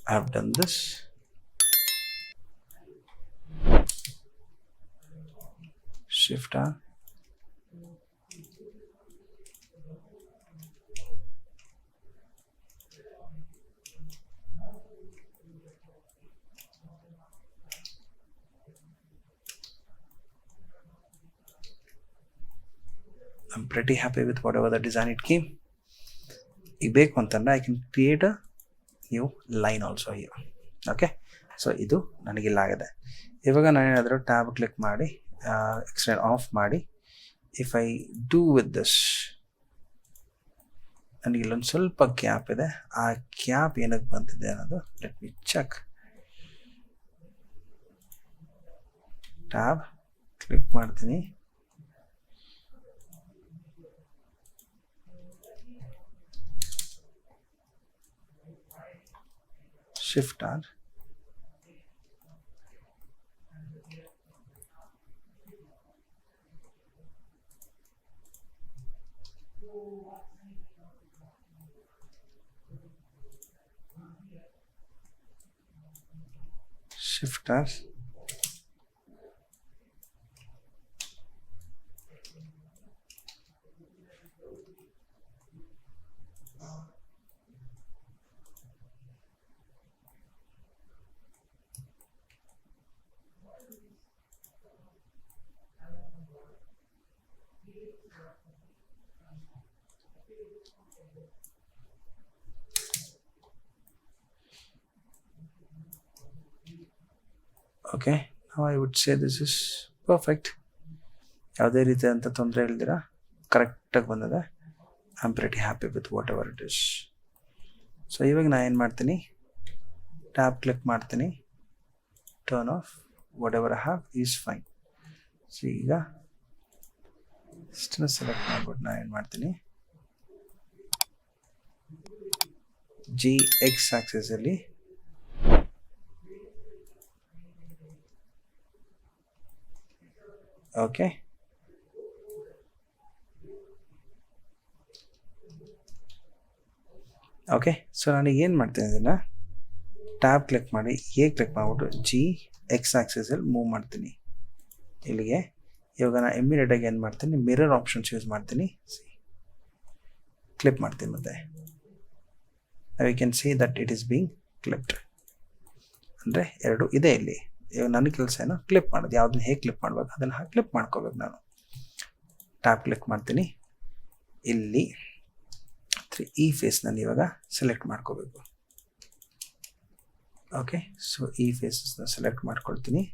I have done this. Shift R. I'm pretty happy with whatever the design it came. ಈಗ ಬೇಕು ಅಂತಂದರೆ I can create a new line also here. Okay, so ಇದು ನನಗಿಲ್ಲಾಗಿದೆ. ಇವಾಗ ನಾನೇನಾದರೂ ಟ್ಯಾಬ್ ಕ್ಲಿಕ್ ಮಾಡಿ extend off ಮಾಡಿ, if I do with this, ನನಗಿಲ್ಲೊಂದು ಸ್ವಲ್ಪ ಗ್ಯಾಪ್ ಇದೆ. ಆ ಗ್ಯಾಪ್ ಏನಕ್ಕೆ ಬಂದಿದೆ ಅನ್ನೋದು let me check. Tab click ಮಾಡ್ತೀನಿ, Shift R, Shift R, okay. ನಾವು I would say this is perfect. ಯಾವುದೇ ರೀತಿಯಾದಂಥ ತೊಂದರೆ ಇಲ್ದಿರ ಕರೆಕ್ಟಾಗಿ ಬಂದಿದೆ. I am pretty happy with whatever it is. So ಇವಾಗ ನಾನು ಏನು ಮಾಡ್ತೀನಿ, ಟ್ಯಾಬ್ ಕ್ಲಿಕ್ ಮಾಡ್ತೀನಿ, turn off, whatever I have is fine. So ಈಗ ಇಷ್ಟನ್ನು ಸೆಲೆಕ್ಟ್ ಮಾಡ್ಬಿಟ್ಟು ನಾನು ಏನು ಮಾಡ್ತೀನಿ, G X ಆಕ್ಸಿಸಲ್ಲಿ ಓಕೆ, ಓಕೆ. ಸೊ ನನಗೆ ಏನು ಮಾಡ್ತೀನಿ, ಇದನ್ನು ಟ್ಯಾಬ್ ಕ್ಲಿಕ್ ಮಾಡಿ ಕ್ಲಿಕ್ ಮಾಡಿಬಿಟ್ಟು G X ಆಕ್ಸಿಸಲ್ಲಿ ಮೂವ್ ಮಾಡ್ತೀನಿ ಇಲ್ಲಿಗೆ. ಇವಾಗ ನಾನು ಇಮ್ಮಿಡಿಯೇಟಾಗಿ ಏನು ಮಾಡ್ತೀನಿ, ಮಿರರ್ ಆಪ್ಷನ್ಸ್ ಯೂಸ್ ಮಾಡ್ತೀನಿ, ಕ್ಲಿಪ್ ಮಾಡ್ತೀನಿ. ಮತ್ತೆ ನಾವು you can see that it is being clipped. ಅಂದರೆ ಎರಡು ಇದೆ ಇಲ್ಲಿ. ಇವಾಗ ನನ್ನ ಕೆಲಸ ಏನೋ ಕ್ಲಿಪ್ ಮಾಡೋದು, ಯಾವುದನ್ನ ಹೇಗೆ ಕ್ಲಿಪ್ ಮಾಡ್ಬೇಕು ಅದನ್ನು ಕ್ಲಿಪ್ ಮಾಡ್ಕೋಬೇಕು. ನಾನು ಟ್ಯಾಬ್ ಕ್ಲಿಕ್ ಮಾಡ್ತೀನಿ, ಇಲ್ಲಿ ಈ ಫೇಸ್ನಲ್ಲಿ ಇವಾಗ ಸೆಲೆಕ್ಟ್ ಮಾಡ್ಕೋಬೇಕು. ಓಕೆ, ಸೊ ಈ ಫೇಸಸ್ನ ಸೆಲೆಕ್ಟ್ ಮಾಡ್ಕೊಳ್ತೀನಿ.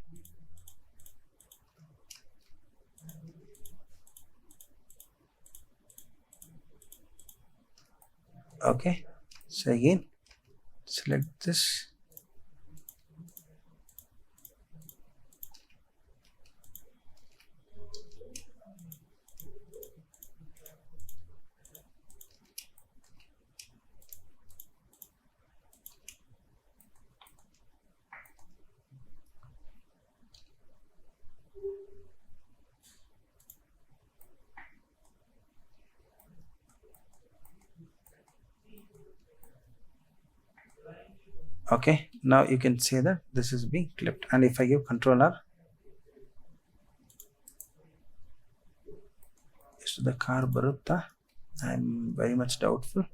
Okay, so again select this, okay. Now you can see that this is being clipped, and if I give Control R, the car barutta I'm very much doubtful.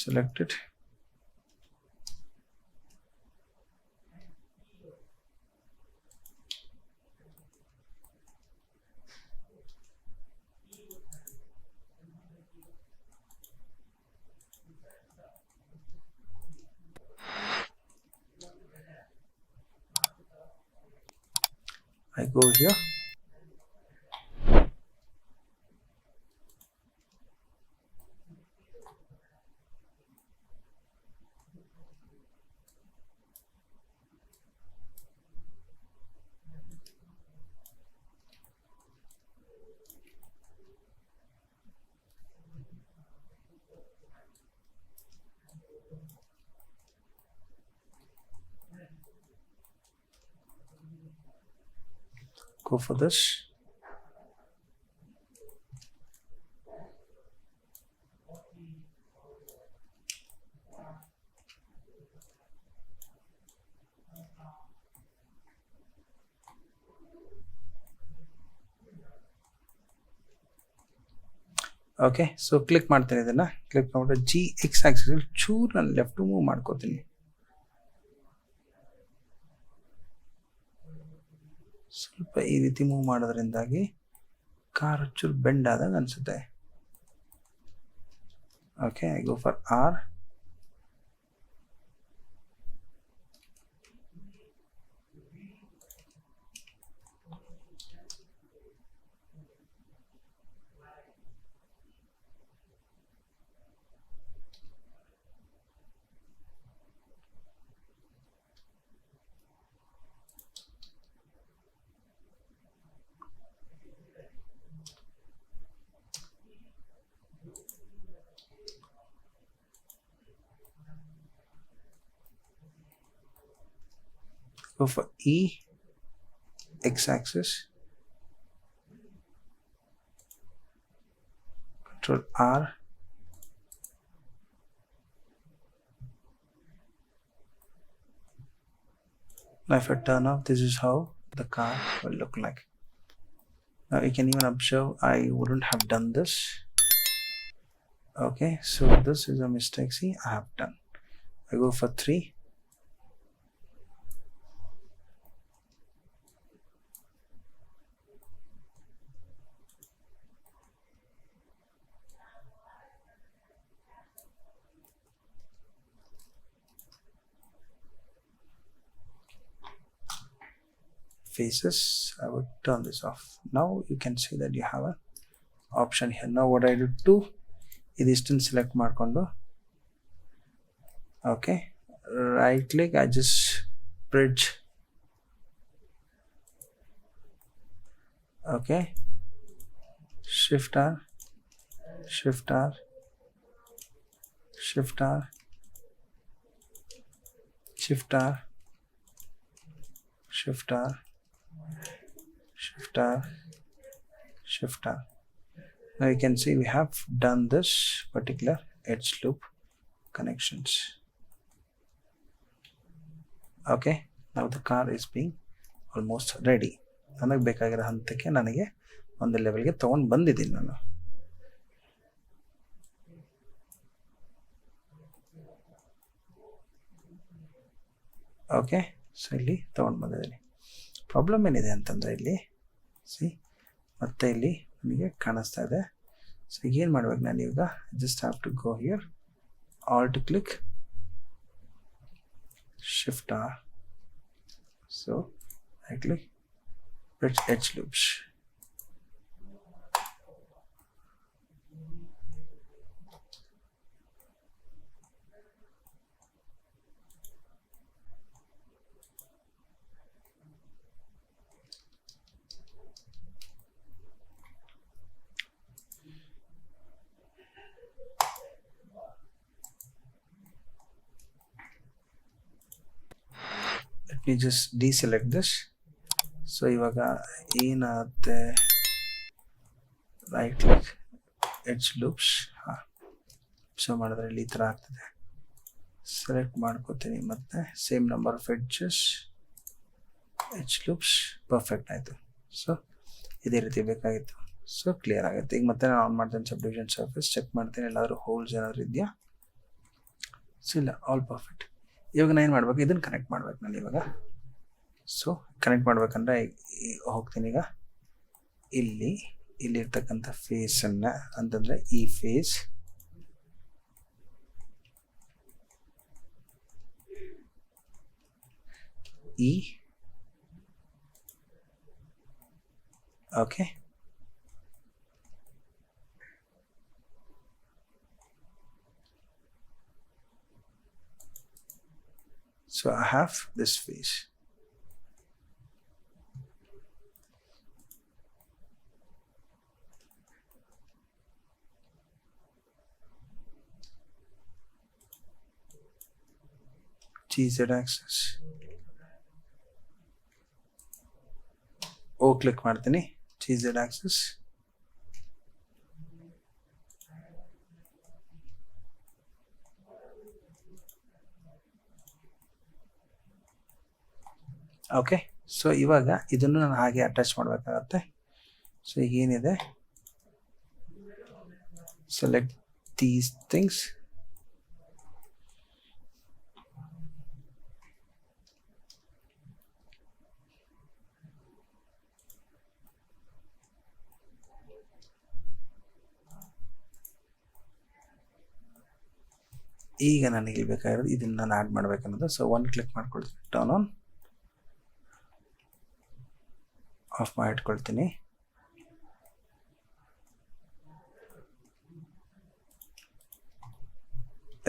Select it. I go here. Go for this. Okay, so click ಮಾಡ್ತೀನಿ. ಇದನ್ನು click ಮಾಡಿಬಿಟ್ಟು G X ಆಕ್ಸಿಸಲ್ಲಿ ಚೂರು ನಾನು left move ಮಾಡ್ಕೋತೀನಿ. ಸ್ವಲ್ಪ ಈ ರೀತಿ move ಮಾಡೋದ್ರಿಂದಾಗಿ ಕಾರ್ ಚೂರು ಬೆಂಡ್ ಆದಾಗ ಅನಿಸುತ್ತೆ. Okay, I go for R. Go for E, x-axis, Control R, now if I turn off, this is how the car will look like. Now you can even observe I wouldn't have done this. Okay, so this is a mistake. See, I have done. I go for 3. Faces, I would turn this off. Now you can see that you have an option here. Now what I do too, idistance select ಮಾಡ್ಕೊಂಡು, okay, right click, I just bridge, okay, shift R, shift R, shift R, shift R, shift R, shift R, shift R. Now you can see we have done this particular edge loop connections. Okay, now the car is being almost ready. ನನಗೆ ಬೇಕಾಗಿರೋ ಹಂತಕ್ಕೆ ನನಗೆ ಒಂದು ಲೆವೆಲ್ಗೆ ತೊಗೊಂಡು ಬಂದಿದ್ದೀನಿ ನಾನು. Okay, so ಇಲ್ಲಿ ತೊಗೊಂಡು ಬಂದಿದ್ದೀನಿ. ಪ್ರಾಬ್ಲಮ್ ಏನಿದೆ ಅಂತಂದರೆ ಇಲ್ಲಿ ಸಿ ಮತ್ತೆ ಇಲ್ಲಿ ನನಗೆ ಕಾಣಿಸ್ತಾ ಇದೆ. ಸೊ ಏನು ಮಾಡ್ಬೇಕು ನಾನು ಇವಾಗ, just have to go here, alt click, shift R, so I click bridge edge loops. Let me just deselect this. So ಇವಾಗ ಏನಾಗುತ್ತೆ, ರೈಟ್ ಕ್ಲಿಕ್, ಎಡ್ಜ್ ಲೂಪ್ಸ್, ಹಾಂ, ಸೊ ಮಾಡಿದ್ರೆ ಇಲ್ಲಿ ಈ ಥರ ಆಗ್ತದೆ. ಸೆಲೆಕ್ಟ್ ಮಾಡ್ಕೋತೀನಿ, ಮತ್ತು same number of edges, it looks perfect ಆಯಿತು. ಸೊ ಇದೇ ರೀತಿ ಬೇಕಾಗಿತ್ತು. ಸೊ ಕ್ಲಿಯರ್ ಆಗುತ್ತೆ. ಈಗ ಮತ್ತೆ ನಾನು ಆನ್ ಮಾಡ್ತೀನಿ ಸಬ್ಡಿವಿಷನ್ ಸರ್ಫೇಸ್, ಚೆಕ್ ಮಾಡ್ತೀನಿ ಎಲ್ಲಾದರೂ ಹೋಲ್ಸ್ ಏನಾದರೂ ಇದೆಯಾ. ಸೊ ಇಲ್ಲ, ಆಲ್ ಪರ್ಫೆಕ್ಟ್. ಇವಾಗ ನಾನು ಏನು ಮಾಡಬೇಕು, ಇದನ್ನು ಕನೆಕ್ಟ್ ಮಾಡ್ಬೇಕು ನಾನು ಇವಾಗ. ಸೊ ಕನೆಕ್ಟ್ ಮಾಡ್ಬೇಕಂದ್ರೆ ಹೋಗ್ತೀನಿ ಈಗ ಇಲ್ಲಿರ್ತಕ್ಕಂಥ ಫೇಸನ್ನು, ಅಂತಂದರೆ ಈ face okay. So I have this face. GZ axis. O click ಮಾಡ್ತೀನಿ, GZ axis. ಓಕೆ. ಸೊ ಇವಾಗ ಇದನ್ನು ನಾನು ಹಾಗೆ ಅಟ್ಯಾಚ್ ಮಾಡಬೇಕಾಗತ್ತೆ. ಸೊ ಈಗ ಏನಿದೆ, ಸೆಲೆಕ್ಟ್ ದೀಸ್ ಥಿಂಗ್ಸ್, ಈಗ ನನಗೆ ಬೇಕಾಗಿರೋದು ಇದನ್ನು ನಾನು ಆ್ಯಡ್ ಮಾಡಬೇಕನ್ನೋದು. ಸೊ ಒನ್ ಕ್ಲಿಕ್ ಮಾಡ್ಕೊಳ್ತೀನಿ, ಟರ್ನ್ ಆನ್, ಆಫ್ ಮಾಡಿ ಇಟ್ಕೊಳ್ತೀನಿ.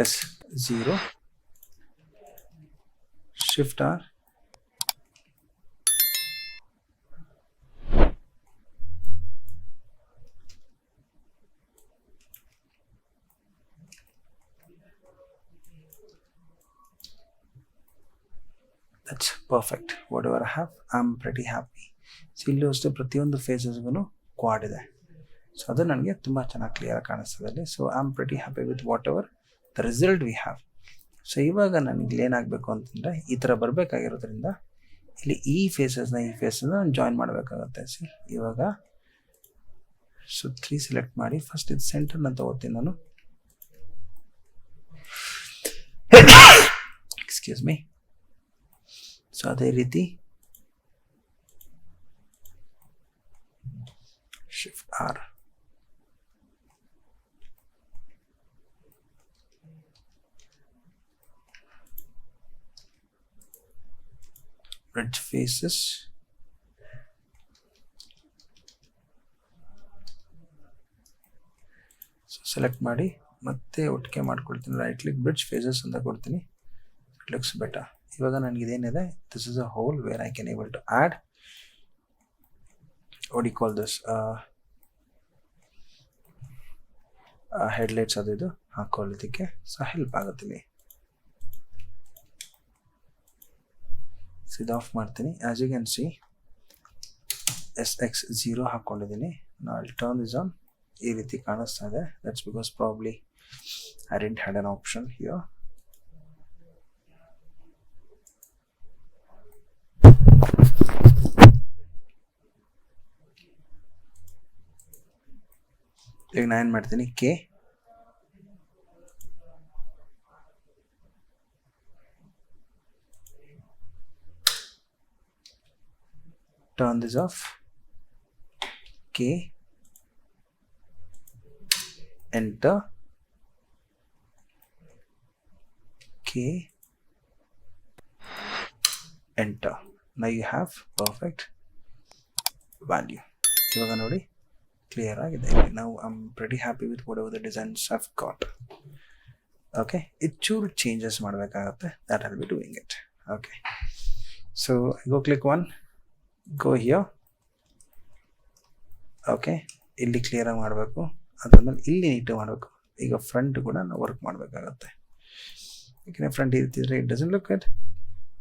S0 Shift R, that's perfect. Whatever I have, I'm pretty happy. So ಇಲ್ಲೂ ಅಷ್ಟೇ ಪ್ರತಿಯೊಂದು ಫೇಸಸ್ಗೂ ಕ್ವಾಡ್ ಇದೆ. ಸೊ ಅದು ನನಗೆ ತುಂಬ ಚೆನ್ನಾಗಿ ಕ್ಲಿಯರ್ ಕಾಣಿಸ್ತದೆ. So I am pretty happy with whatever the result we have. So ಇವಾಗ ನನಗೆ ಏನಾಗಬೇಕು ಅಂತಂದರೆ, ಈ ಥರ ಬರಬೇಕಾಗಿರೋದ್ರಿಂದ ಇಲ್ಲಿ ಈ ಫೇಸಸ್ನ ನಾನು ಜಾಯಿನ್ ಮಾಡಬೇಕಾಗತ್ತೆ. ಸಿ ಇವಾಗ ಸೊ 3 ಸೆಲೆಕ್ಟ್ ಮಾಡಿ, ಫಸ್ಟ್ ಇದು ಸೆಂಟರ್ನ ತಗೋತೀನಿ ನಾನು. Excuse me. ಸೊ ಅದೇ ರೀತಿ Shift R, bridge faces, so select ಮಾಡಿ ಮತ್ತೆ ಒಟ್ಟಿಗೆ ಮಾಡ್ಕೊಳ್ತೀನಿ, ರೈಟ್ ಕ್ಲಿಕ್ ಬ್ರಿಡ್ಜ್ ಫೇಸಸ್ ಅಂತ ಕೊಡ್ತೀನಿ. It looks better. ಇವಾಗ ನನಗಿದೇನಿದೆ, this is a hole where I can able to add, what do you call this, headlights ಅದು ಇದು ಹಾಕೊಳ್ಳೋದಕ್ಕೆ ಸೊ ಹೆಲ್ಪ್ ಆಗುತ್ತೀನಿ. ಇದು ಆಫ್ ಮಾಡ್ತೀನಿ. As you can C SX0 ಹಾಕ್ಕೊಂಡಿದ್ದೀನಿ. ನಾನು ಟರ್ನ್ ದಿಸ್ ಆನ್, ಈ ರೀತಿ ಕಾಣಿಸ್ತಾ ಇದೆ. That's because probably I didn't had an option here. ಈಗ ನಾನು ಏನು ಮಾಡ್ತೀನಿ, K turn this off, K enter, K enter. Now you have perfect value. ಇವಾಗ ನೋಡಿ ಕ್ಲಿಯರ್ ಆಗಿದೆ. ನಾವು I am pretty happy with whatever the designs have got. Okay, ಇದು ಚೂರು ಚೇಂಜಸ್ ಮಾಡಬೇಕಾಗತ್ತೆ. That I'll be doing it. Okay, so go click one, go here. Okay, ಇಲ್ಲಿ ಕ್ಲಿಯರಾಗಿ ಮಾಡಬೇಕು. ಅದಾದ್ಮೇಲೆ ಇಲ್ಲಿ ನೀಟಾಗಿ ಮಾಡಬೇಕು. ಈಗ ಫ್ರಂಟ್ ಕೂಡ ನಾವು ವರ್ಕ್ ಮಾಡಬೇಕಾಗತ್ತೆ. ಯಾಕೆಂದರೆ ಫ್ರಂಟ್ ಇರ್ತಿದ್ರೆ it doesn't look good.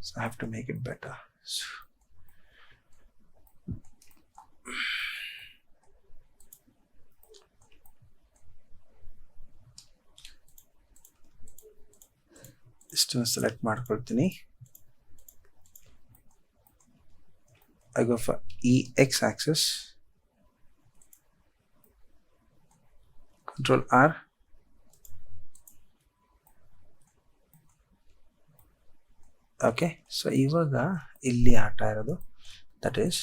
So I have to make it better. ಇಷ್ಟು ಸೆಲೆಕ್ಟ್ ಮಾಡ್ಕೊಳ್ತೀನಿ. I go for EX axis, Control R, okay. So ಇವಾಗ ಇಲ್ಲಿ ಆಟ ಇರೋದು ದಟ್ ಈಸ್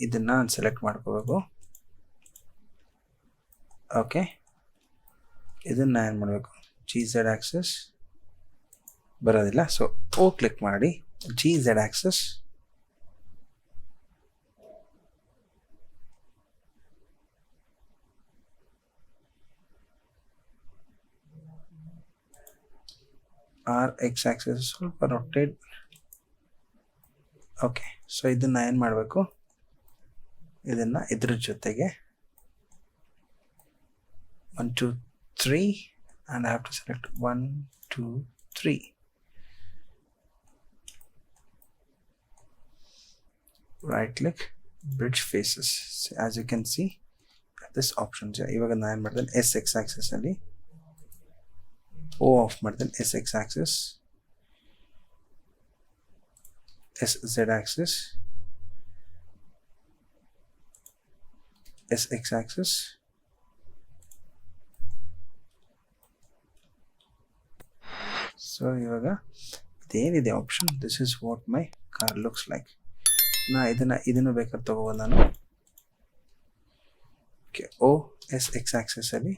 ಇದನ್ನು ನಾನು ಸೆಲೆಕ್ಟ್ ಮಾಡ್ಕೋಬೇಕು. ಓಕೆ, ಇದನ್ನು ಏನು ಮಾಡಬೇಕು, GZ ಆಕ್ಸಸ್ ಬರೋದಿಲ್ಲ. ಸೊ ಓ ಕ್ಲಿಕ್ ಮಾಡಿ GZ ಆಕ್ಸಸ್, RX ಆಕ್ಸಸ್ ಸ್ವಲ್ಪ ರೊಟೇಟ್. ಓಕೆ, ಸೊ ಇದನ್ನು ಏನು ಮಾಡಬೇಕು, ಇದನ್ನು ಇದ್ರ ಜೊತೆಗೆ 1 2 3 and I have to select 1 2 3. Right click, bridge faces. So as you can see this option. ಇವಾಗ ನಾನು ಏನು ಮಾಡ್ತೇನೆ, SX axis ಅಲ್ಲಿ O ಆಫ್ ಮಾಡ್ತೇನೆ, SX axis, SZ axis, SX axis, so ಇವಾಗ ಇದೇನಿದೆ option, this is what my car looks like. ನಾ ಇದನ್ನು ಬೇಕಾದ್ರೆ ತಗೋಬೋದು ನಾನು. ಓಕೆ, OSX ಆಕ್ಸಸ್ ಅಲ್ಲಿ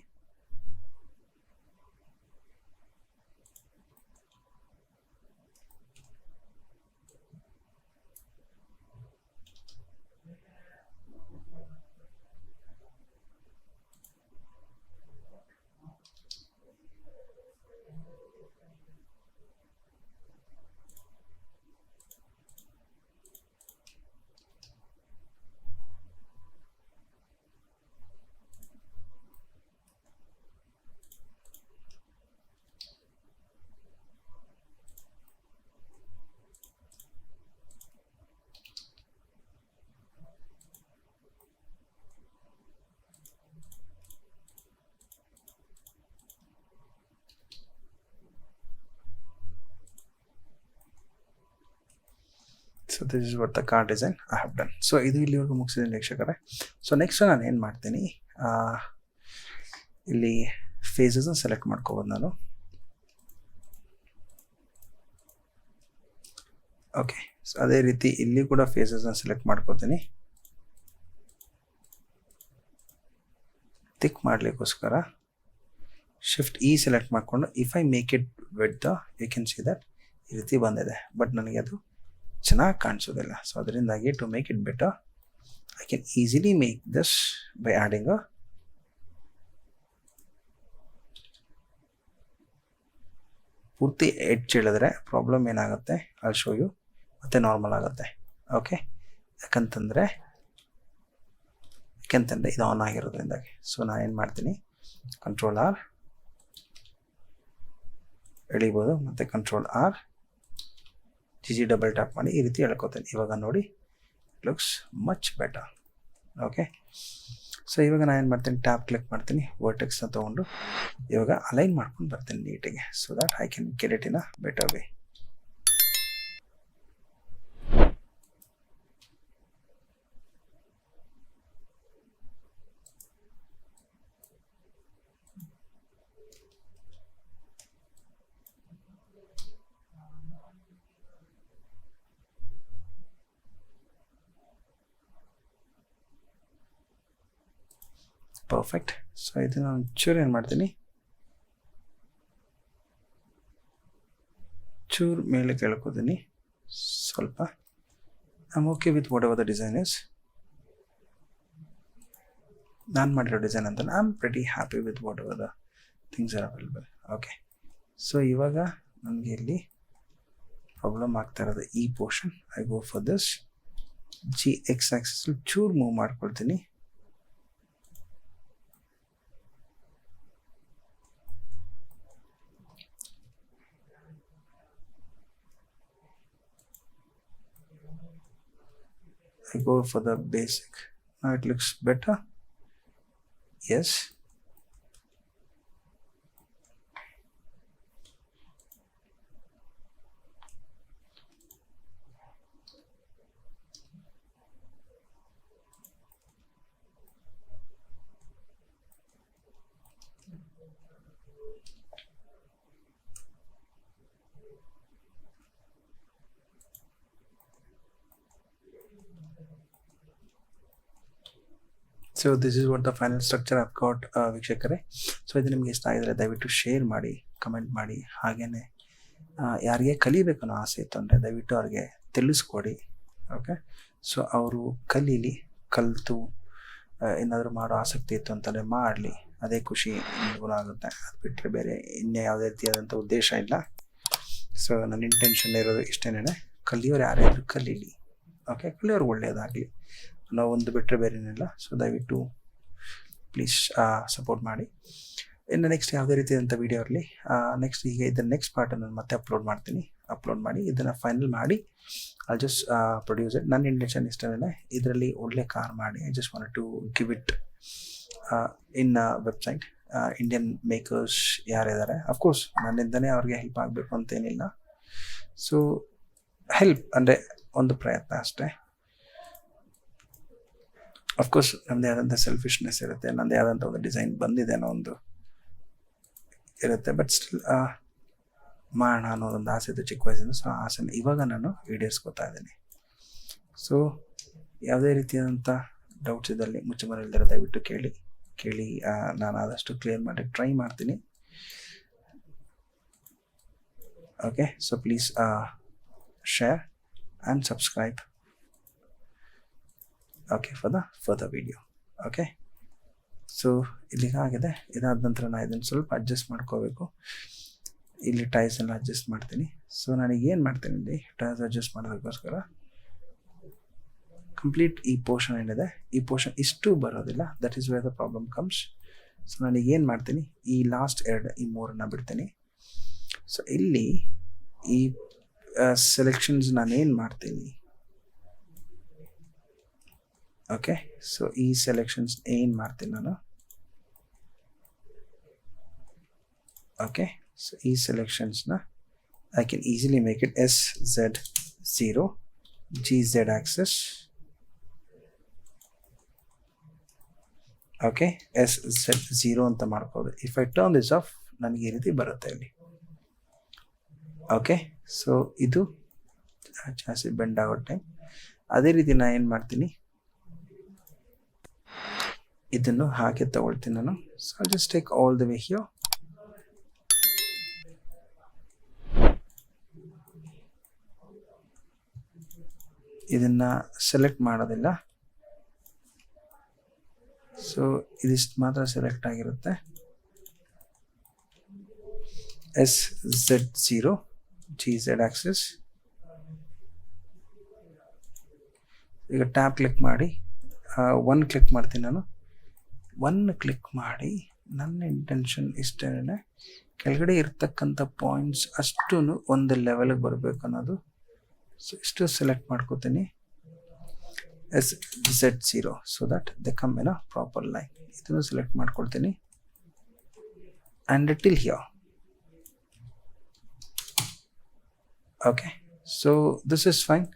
so this is what the car design I have done. ಸೊ ಇದು ಇಲ್ಲಿವರೆಗೂ ಮುಗಿಸಿದ್ದೀನಿ ವೀಕ್ಷಕರೇ. ಸೊ ನೆಕ್ಸ್ಟ್ ನಾನು ಏನು ಮಾಡ್ತೀನಿ, ಇಲ್ಲಿ ಫೇಸಸ್ನ ಸೆಲೆಕ್ಟ್ ಮಾಡ್ಕೋಬೋದು ನಾನು. ಓಕೆ, ಸೊ ಅದೇ ರೀತಿ ಇಲ್ಲಿ ಕೂಡ ಫೇಸಸ್ನ ಸೆಲೆಕ್ಟ್ ಮಾಡ್ಕೋತೀನಿ. ಟಿಕ್ ಮಾಡಲಿಕ್ಕೋಸ್ಕರ ಶಿಫ್ಟ್ E ಸೆಲೆಕ್ಟ್ ಮಾಡಿಕೊಂಡು if I make it with you can see that ಈ ರೀತಿ ಬಂದಿದೆ, ಬಟ್ ನನಗೆ ಅದು ಚೆನ್ನಾಗಿ ಕಾಣಿಸೋದಿಲ್ಲ. ಸೊ ಅದರಿಂದಾಗಿ to make it better I can easily make this by adding ಪೂರ್ತಿ ಎಡ್ಜ್ ಹೇಳಿದ್ರೆ ಪ್ರಾಬ್ಲಮ್ ಏನಾಗುತ್ತೆ, ಅಲ್ಲಿ ಶೋ ಯು ಮತ್ತೆ ನಾರ್ಮಲ್ ಆಗುತ್ತೆ. ಓಕೆ, ಯಾಕಂತಂದರೆ ಇದು ಆನ್ ಆಗಿರೋದ್ರಿಂದಾಗಿ. ಸೊ ನಾನು ಏನು ಮಾಡ್ತೀನಿ, Control R ಎಳಿಬೋದು, ಮತ್ತು Control R GG double tap ಮಾಡಿ ಈ ರೀತಿ ಹೇಳ್ಕೊತೇನೆ. ಇವಾಗ ನೋಡಿ looks much better. Okay, so ಇವಾಗ ನಾನು ಏನು ಮಾಡ್ತೀನಿ, ಟ್ಯಾಪ್ ಕ್ಲಿಕ್ ಮಾಡ್ತೀನಿ, ವರ್ಟೆಕ್ಸ್ನ ತೊಗೊಂಡು ಇವಾಗ ಅಲೈನ್ ಮಾಡ್ಕೊಂಡು ಬರ್ತೀನಿ ನೀಟಿಗೆ, so that I can get it in a better way. Perfect. So ಇದನ್ನು ಒಂಚೂರು ಏನು ಮಾಡ್ತೀನಿ, ಚೂರು ಮೇಲೆ ಕೇಳ್ಕೋತೀನಿ ಸ್ವಲ್ಪ. I am okay with whatever the design is. ನಾನು ಮಾಡಿರೋ ಡಿಸೈನ್ ಅಂತ I am pretty happy with whatever the things are available. Okay, so ಇವಾಗ ನನಗೆ ಇಲ್ಲಿ ಪ್ರಾಬ್ಲಮ್ ಆಗ್ತಾ ಇರೋದು ಈ portion. I go for this GX axis ಚೂರು ಮೂವ್ ಮಾಡ್ಕೊಳ್ತೀನಿ. I go for the basic. Now it looks better. Yes. So this is what the final structure of got ವೀಕ್ಷಕರೇ. So ಇದು ನಿಮಗೆ ಇಷ್ಟ ಆಗಿದ್ರೆ ದಯವಿಟ್ಟು ಶೇರ್ ಮಾಡಿ, ಕಮೆಂಟ್ ಮಾಡಿ. ಹಾಗೆಯೇ ಯಾರಿಗೆ ಕಲಿಬೇಕು ಅನ್ನೋ ಆಸೆ ಇತ್ತು ಅಂದರೆ ದಯವಿಟ್ಟು ಅವ್ರಿಗೆ ತಿಳಿಸ್ಕೊಡಿ. ಓಕೆ, ಸೊ ಅವರು ಕಲಿತು ಏನಾದರೂ ಮಾಡೋ ಆಸಕ್ತಿ ಇತ್ತು ಅಂತಂದರೆ ಮಾಡಲಿ, ಅದೇ ಖುಷಿ ನಿಮಗೂ ಆಗುತ್ತೆ. ಅದು ಬಿಟ್ಟರೆ ಬೇರೆ ಇನ್ನೇ ಯಾವುದೇ ರೀತಿಯಾದಂಥ ಉದ್ದೇಶ ಇಲ್ಲ. ಸೊ ನನ್ನ ಇಂಟೆನ್ಷನ್ ಇರೋದು ಇಷ್ಟೇನೆ, ಕಲಿಯೋರು ಯಾರೇ ಇದ್ರೂ ಕಲೀಲಿ. ಓಕೆ, ಕಲಿಯೋರು ಒಳ್ಳೆಯದಾಗಲಿ ನಾವು ಒಂದು ಬಿಟ್ಟರೆ ಬೇರೇನಿಲ್ಲ. ಸೊ ದಯವಿಟ್ಟು ಪ್ಲೀಸ್ ಸಪೋರ್ಟ್ ಮಾಡಿ. ಇನ್ನು ನೆಕ್ಸ್ಟ್ ಯಾವುದೇ ರೀತಿಯಾದಂಥ ವೀಡಿಯೋ ಇರಲಿ, ನೆಕ್ಸ್ಟ್ ಈಗ ಇದನ್ನು ನೆಕ್ಸ್ಟ್ ಪಾರ್ಟನ್ನು ಮತ್ತೆ ಅಪ್ಲೋಡ್ ಮಾಡಿ ಇದನ್ನು ಫೈನಲ್ ಮಾಡಿ ಐ ಜಸ್ಟ್ ಪ್ರೊಡ್ಯೂಸ್ ಇಟ್. ನನ್ನ ಇಂಟೆನ್ಷನ್ ಇಷ್ಟನೇ, ಇದರಲ್ಲಿ ಒಳ್ಳೆ ಕಾರ್ ಮಾಡಿ I just want to give it in website. Indian makers ಯಾರಿದ್ದಾರೆ, ಅಫ್ಕೋರ್ಸ್ ನನ್ನಿಂದನೇ ಅವ್ರಿಗೆ ಹೆಲ್ಪ್ ಆಗಬೇಕು ಅಂತೇನಿಲ್ಲ. ಸೊ ಹೆಲ್ಪ್ ಅಂದರೆ ಒಂದು ಪ್ರಯತ್ನ ಅಷ್ಟೇ. ಅಫ್ಕೋರ್ಸ್ ನಮ್ಮದೇ ಆದಂಥ ಸೆಲ್ಫಿಶ್ನೆಸ್ ಇರುತ್ತೆ, ನನ್ನದೇ ಆದಂಥ ಒಂದು ಡಿಸೈನ್ ಬಂದಿದೆ ಅನ್ನೋ ಒಂದು ಇರುತ್ತೆ. ಬಟ್ ಸ್ಟಿಲ್ ಮಾಡೋಣ ಅನ್ನೋದೊಂದು ಆಸೆ ಇತ್ತು ಚಿಕ್ಕ ವಯಸ್ಸಿಂದ. ಸೊ ಆ ಆಸೆನ ಇವಾಗ ನಾನು ಈಡೇರಿಸ್ಕೊತಾ ಇದ್ದೀನಿ. ಸೊ ಯಾವುದೇ ರೀತಿಯಾದಂಥ ಡೌಟ್ಸ್ ಇದ್ದಲ್ಲಿ ಮುಚ್ಚಮರೆ ದಯವಿಟ್ಟು ಕೇಳಿ ನಾನು ಆದಷ್ಟು ಕ್ಲಿಯರ್ ಮಾಡಿ ಟ್ರೈ ಮಾಡ್ತೀನಿ. Okay, so please share and subscribe. Okay, for the video. Okay, so ಇಲ್ಲಿಗೆ ಆಗಿದೆ. ಇದಾದ ನಂತರ ನಾನು ಇದನ್ನು ಸ್ವಲ್ಪ ಅಡ್ಜಸ್ಟ್ ಮಾಡ್ಕೋಬೇಕು. ಇಲ್ಲಿ ಟೈಸ್ ಎಲ್ಲ ಅಡ್ಜಸ್ಟ್ ಮಾಡ್ತೀನಿ. ಸೊ ನನಗೆ ಏನು ಮಾಡ್ತೀನಿ, ಇಲ್ಲಿ ಟೈಸ್ ಅಡ್ಜಸ್ಟ್ ಮಾಡೋದಕ್ಕೋಸ್ಕರ ಕಂಪ್ಲೀಟ್ ಈ ಪೋರ್ಷನ್ ಏನಿದೆ, ಈ ಪೋರ್ಷನ್ ಇಷ್ಟು ಬರೋದಿಲ್ಲ. That is where the problem comes. So ನನಗೆ ಏನು ಮಾಡ್ತೀನಿ, ಈ ಲಾಸ್ಟ್ ಈ ಮೂರನ್ನು ಬಿಡ್ತೀನಿ. ಸೊ ಇಲ್ಲಿ ಈ ಸೆಲೆಕ್ಷನ್ಸ್ ನಾನೇನು ಮಾಡ್ತೀನಿ, ಓಕೆ, ಸೊ ಈ ಸೆಲೆಕ್ಷನ್ಸ್ ಏನು ಮಾಡ್ತೀನಿ ನಾನು, ಓಕೆ. ಸೊ ಈ ಸೆಲೆಕ್ಷನ್ಸ್ನ I can easily make it SZ0 GZ axis. Okay, SZ0 ಅಂತ ಮಾಡ್ಬೋದು. If I turn this off ನನಗೆ ಈ ರೀತಿ ಬರುತ್ತೆ ಇಲ್ಲಿ. ಓಕೆ, ಸೊ ಇದು ಜಾಸ್ತಿ ಬೆಂಡ್ ಆಗೋ ಟೈಮ್. ಅದೇ ರೀತಿ ನಾನು ಏನು ಮಾಡ್ತೀನಿ, ಇದನ್ನು ಹಾಗೆ ತಗೊಳ್ತೀನಿ ನಾನು. So I just take all the way here. ಇದನ್ನು ಸೆಲೆಕ್ಟ್ ಮಾಡೋದಿಲ್ಲ. ಸೊ ಇದಿಷ್ಟು ಮಾತ್ರ ಸೆಲೆಕ್ಟ್ ಆಗಿರುತ್ತೆ. SZ0 GZ axis. ಈಗ ಟ್ಯಾಪ್ ಕ್ಲಿಕ್ ಮಾಡಿ ಒನ್ ಕ್ಲಿಕ್ ಮಾಡ್ತೀನಿ ನಾನು. ಒನ್ ಕ್ಲಿಕ್ ಮಾಡಿ ನನ್ನ ಇಂಟೆನ್ಷನ್ ಇಷ್ಟೇ, ಕೆಳಗಡೆ ಇರ್ತಕ್ಕಂಥ ಪಾಯಿಂಟ್ಸ್ ಅಷ್ಟೂ ಒಂದು ಲೆವೆಲ್ಗೆ ಬರಬೇಕು ಅನ್ನೋದು. ಸೊ ಇಷ್ಟು ಸೆಲೆಕ್ಟ್ ಮಾಡ್ಕೋತೀನಿ SZ0 so that they come in a proper line. ಇದನ್ನು ಸೆಲೆಕ್ಟ್ ಮಾಡ್ಕೊಳ್ತೀನಿ and till here. Okay, so this is fine.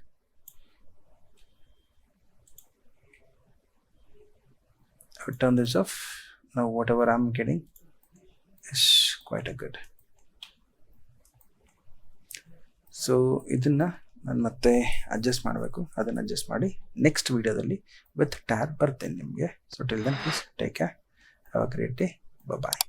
I turn this off. Now whatever I'm getting is quite a good. So ಇದನ್ನು ನಾನು ಮತ್ತೆ adjust ಮಾಡಬೇಕು. ಅದನ್ನು adjust ಮಾಡಿ next ವೀಡಿಯೋದಲ್ಲಿ with tab ಬರ್ತೇನೆ ನಿಮಗೆ. So till then please take care, have a great day, bye.